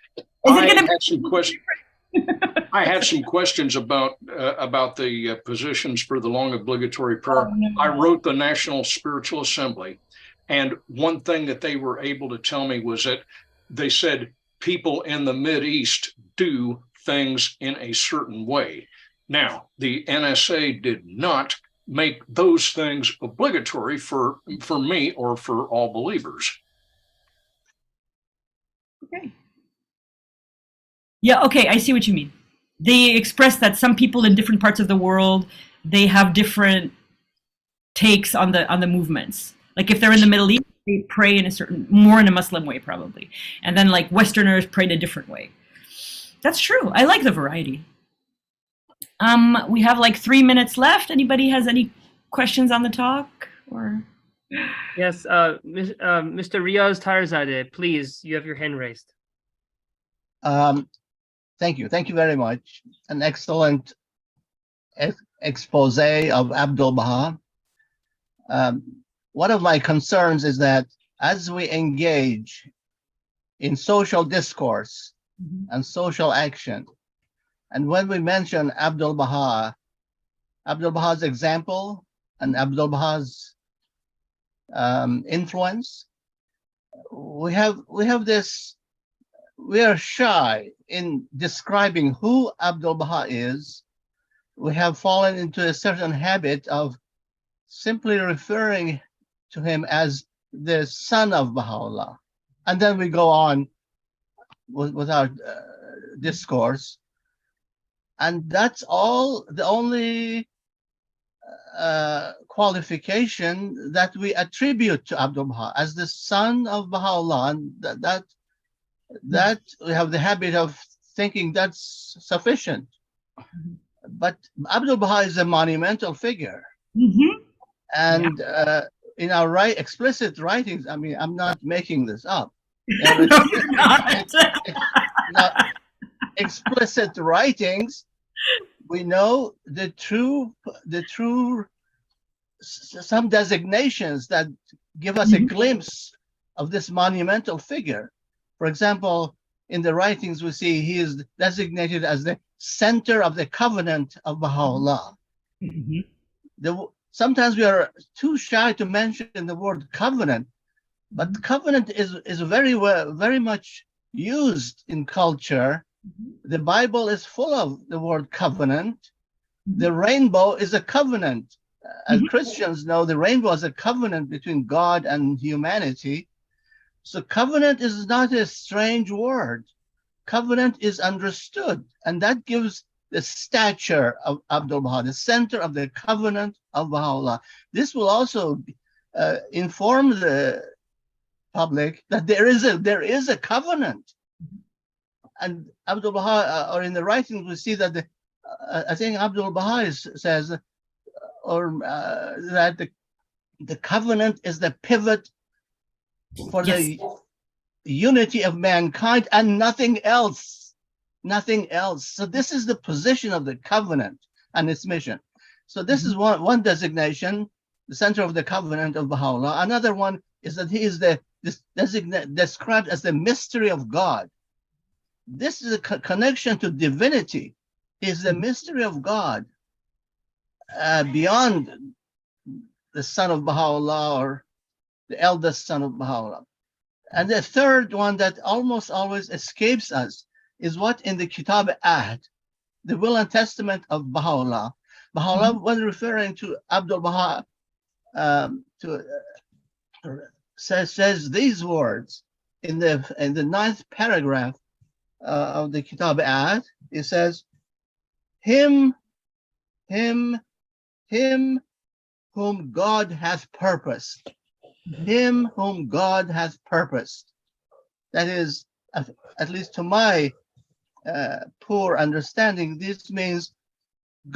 I had some questions about the positions for the long obligatory prayer. I wrote the National Spiritual Assembly, And one thing that they were able to tell me was that they said people in the Mideast do things in a certain way. Now, the NSA did not make those things obligatory for me or for all believers. Okay. Yeah, okay, I see what you mean. They express that some people in different parts of the world, they have different takes on the movements. Like if they're in the Middle East, they pray in a certain, more in a Muslim way probably. And then like Westerners pray in a different way. That's true. I like the variety. We have like 3 minutes left. Anybody has any questions on the talk or? Yes, Mr. Riaz Tarzadeh, please, you have your hand raised. Thank you. Thank you very much. An excellent expose of Abdul Baha. One of my concerns is that as we engage in social discourse and social action, and when we mention Abdul Baha's example and Abdul Baha's influence, we are shy in describing who Abdul Baha is. We have fallen into a certain habit of simply referring to him as the son of Baha'u'llah. And then we go on with our discourse. And that's all, the only qualification that we attribute to Abdul Baha as the son of Baha'u'llah. And that we have the habit of thinking that's sufficient. But Abdul Baha is a monumental figure. And in our explicit writings, I mean, I'm not making this up. Explicit writings, we know the true some designations that give us a glimpse of this monumental figure. For example, in the writings we see he is designated as the center of the covenant of Baha'u'llah. Sometimes we are too shy to mention the word covenant, but covenant is very much used in culture. The Bible is full of the word covenant. The rainbow is a covenant. As Christians know, the rainbow is a covenant between God and humanity. So covenant is not a strange word. Covenant is understood, and that gives the stature of Abdul Baha, the center of the covenant of Baha'u'llah. This will also inform the public that there is a covenant. And Abdul Baha, or in the writings, we see that I think Abdul Baha says, that the covenant is the pivot for the unity of mankind and nothing else. Nothing else. So this is the position of the covenant and its mission. So this is one designation, the center of the covenant of Baha'u'llah. Another one is that he is described as the mystery of God. This is a connection to divinity. He is the mystery of God beyond the son of Baha'u'llah or the eldest son of Baha'u'llah. And the third one that almost always escapes us is what in the Kitab Ahd, the will and testament of Baha'u'llah. Baha'u'llah, when referring to Abdul Baha, says these words in the 9th paragraph of the Kitab Ahd. It says, him whom God hath purposed. Him whom God hath purposed. That is, at least to my poor understanding, this means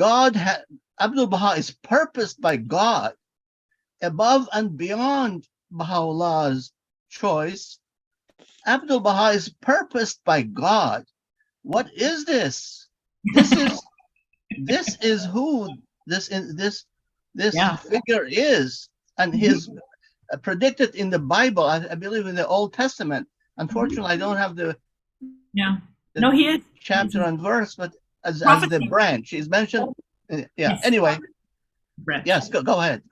Abdul Baha is purposed by God above and beyond Baha'u'llah's choice. Abdul Baha is purposed by God. What is this? This is who this figure is, and his predicted in the Bible. I believe in the Old Testament. Unfortunately, I don't have the he is chapter and verse, but as the branch is mentioned. Yes. Anyway, yes. Go ahead.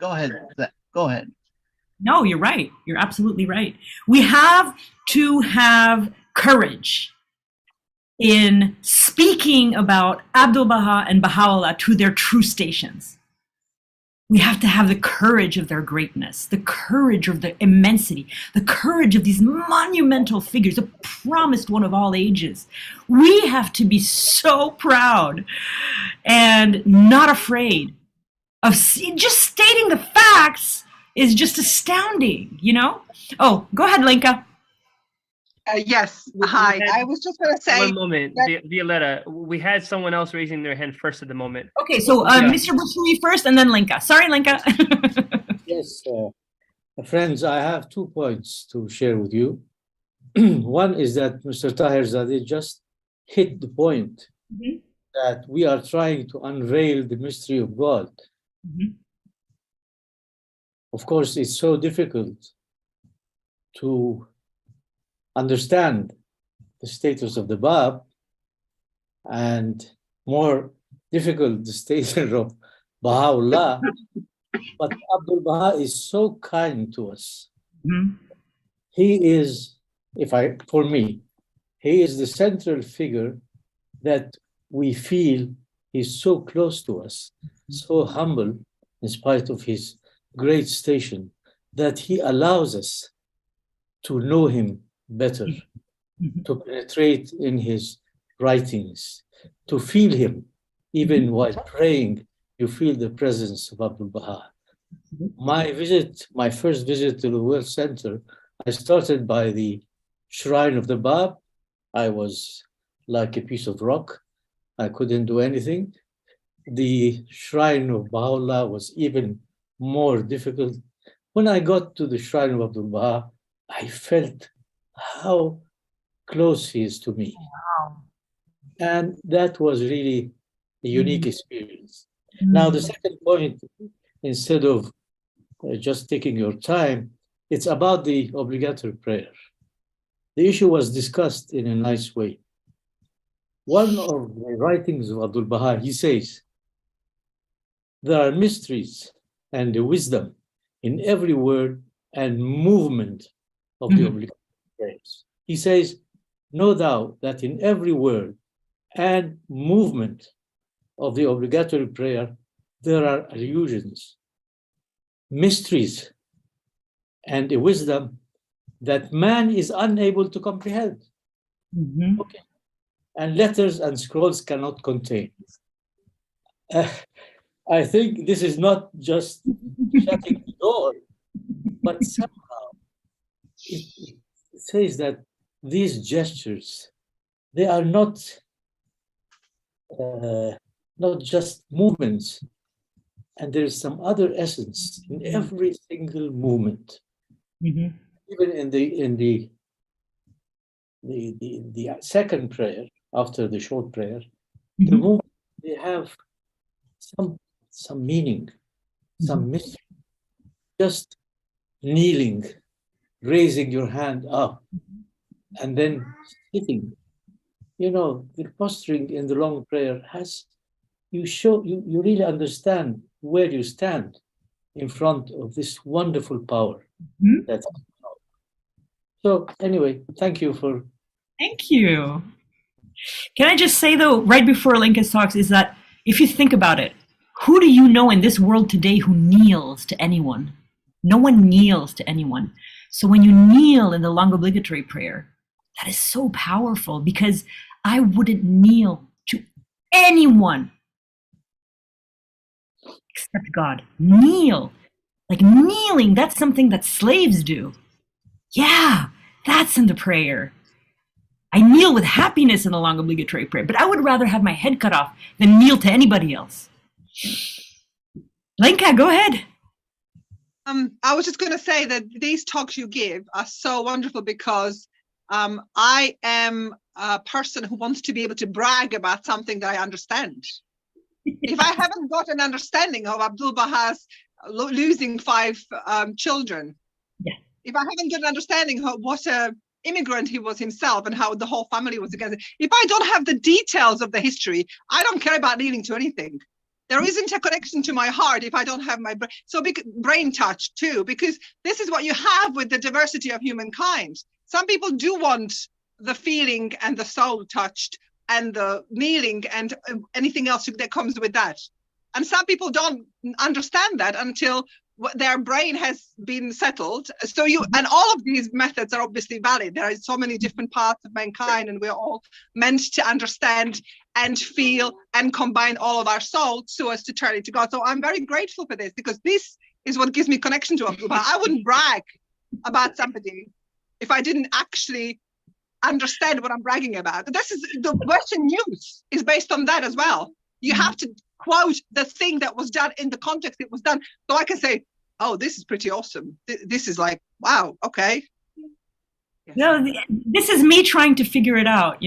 No, you're right. You're absolutely right. We have to have courage in speaking about Abdu'l-Baha and Baha'u'llah to their true stations. We have to have the courage of their greatness, the courage of the immensity, the courage of these monumental figures, the promised one of all ages. We have to be so proud and not afraid of just stating the facts is just astounding, you know? Oh, go ahead, Lenka. Yes, hi. I was just going to say. One moment, Violetta. We had someone else raising their hand first at the moment. Okay, so Mr. Bushiri first and then Lenka. Sorry, Lenka. Yes, friends, I have 2 points to share with you. One is that Mr. Taherzadeh just hit the point that we are trying to unveil the mystery of God. Of course, it's so difficult to understand the status of the Bab, and more difficult the status of Baha'u'llah. But Abdu'l-Baha is so kind to us. He is, for me, he is the central figure that we feel is so close to us, so humble in spite of his great station, that he allows us to know him better, to penetrate in his writings, to feel him. Even while praying, you feel the presence of Abdu'l-Baha. My first visit to the World Center, I started by the Shrine of the Bab. I was like a piece of rock. I couldn't do anything. The Shrine of Baha'u'llah was even more difficult. When I got to the Shrine of Abdu'l-Baha, I felt how close he is to me. Wow. And that was really a unique experience. Now, the second point, instead of just taking your time, it's about the obligatory prayer. The issue was discussed in a nice way. One of the writings of Abdu'l-Baha, he says, there are mysteries and the wisdom in every word and movement of the obligatory prayers. He says, know thou that in every word and movement of the obligatory prayer, there are allusions, mysteries, and a wisdom that man is unable to comprehend. Okay. And letters and scrolls cannot contain. I think this is not just shutting the door, but somehow it says that these gestures, they are not just movements, and there is some other essence in every single movement. Even in the second prayer, after the short prayer, the movement, they have some meaning, some mystery. Just kneeling, raising your hand up, and then sitting. You know, the posturing in the long prayer has, you really understand where you stand in front of this wonderful power. That's so anyway, thank you. Thank you. Can I just say though, right before Lenka talks, is that if you think about it, who do you know in this world today who kneels to anyone? No one kneels to anyone. So when you kneel in the long obligatory prayer, that is so powerful, because I wouldn't kneel to anyone except God. Kneel. Like kneeling, that's something that slaves do. Yeah, that's in the prayer. I kneel with happiness in the long obligatory prayer, but I would rather have my head cut off than kneel to anybody else. Lenka, go ahead. I was just going to say that these talks you give are so wonderful, because I am a person who wants to be able to brag about something that I understand. If I haven't got an understanding of Abdu'l-Baha's losing 5 children, if I haven't got an understanding of what a immigrant he was himself and how the whole family was together, if I don't have the details of the history, I don't care about kneeling to anything. There isn't a connection to my heart if I don't have my brain. So brain touch too, because this is what you have with the diversity of humankind. Some people do want the feeling and the soul touched and the kneeling and anything else that comes with that. And some people don't understand that until their brain has been settled. So and all of these methods are obviously valid. There are so many different parts of mankind, and we're all meant to understand and feel and combine all of our souls so as to turn it to God. So I'm very grateful for this, because this is what gives me connection to Abdul Baha. I wouldn't brag about somebody if I didn't actually understand what I'm bragging about. This is the Western news is based on that as well. You have to quote the thing that was done in the context it was done. So I can say, oh, this is pretty awesome. This is like, wow, okay. No, this is me trying to figure it out,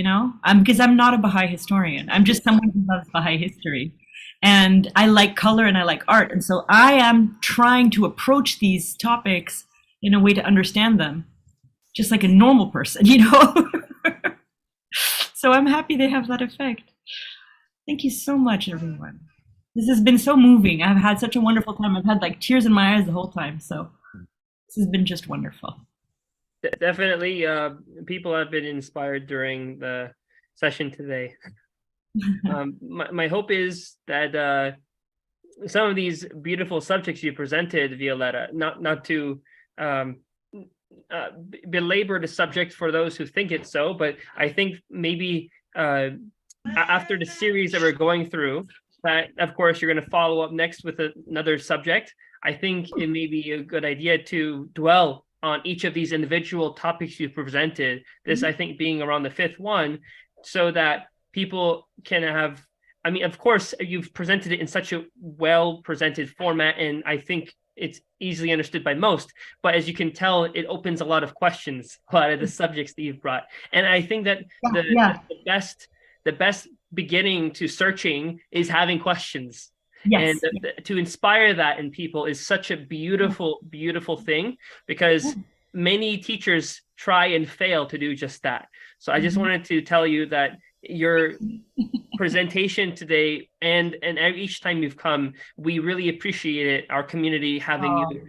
because I'm not a Baha'i historian. I'm just someone who loves Baha'i history. And I like color and I like art. And so I am trying to approach these topics in a way to understand them, just like a normal person, So I'm happy they have that effect. Thank you so much, everyone. This has been so moving. I've had such a wonderful time. I've had like tears in my eyes the whole time. So this has been just wonderful. Definitely, people have been inspired during the session today. My hope is that some of these beautiful subjects you presented, Violetta, not to belabor the subject for those who think it's so, but I think maybe after the series that we're going through, that of course you're going to follow up next with another subject. I think it may be a good idea to dwell on each of these individual topics you presented, this I think being around the fifth one, so that people can have, of course, you've presented it in such a well-presented format, and I think it's easily understood by most, but as you can tell, it opens a lot of questions, a lot of the subjects that you've brought. And I think that the best beginning to searching is having questions. Yes. And to inspire that in people is such a beautiful, beautiful thing, because many teachers try and fail to do just that. So I just wanted to tell you that your presentation today and each time you've come, we really appreciate it, our community, having you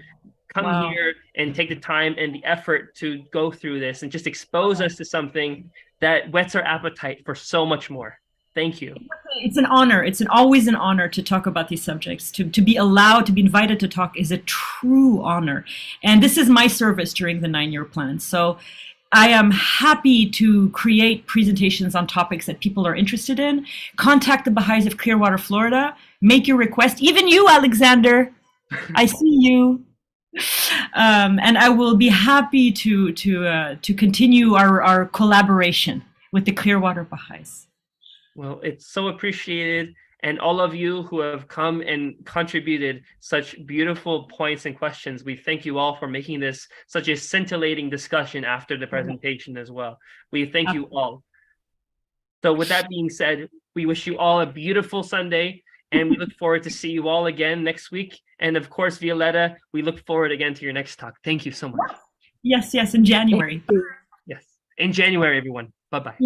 come here and take the time and the effort to go through this and just expose us to something that whets our appetite for so much more. Thank you. It's an honor. It's always an honor to talk about these subjects. To be allowed, to be invited to talk is a true honor. And this is my service during the 9-year plan. So I am happy to create presentations on topics that people are interested in. Contact the Baha'is of Clearwater, Florida. Make your request. Even you, Alexander. I see you. And I will be happy to continue our collaboration with the Clearwater Baha'is. Well, it's so appreciated. And all of you who have come and contributed such beautiful points and questions, we thank you all for making this such a scintillating discussion after the presentation as well. We thank you all. So with that being said, we wish you all a beautiful Sunday, and we look forward to see you all again next week. And of course, Violetta, we look forward again to your next talk. Thank you so much. Yes, in January. Yes, in January, everyone. Bye-bye.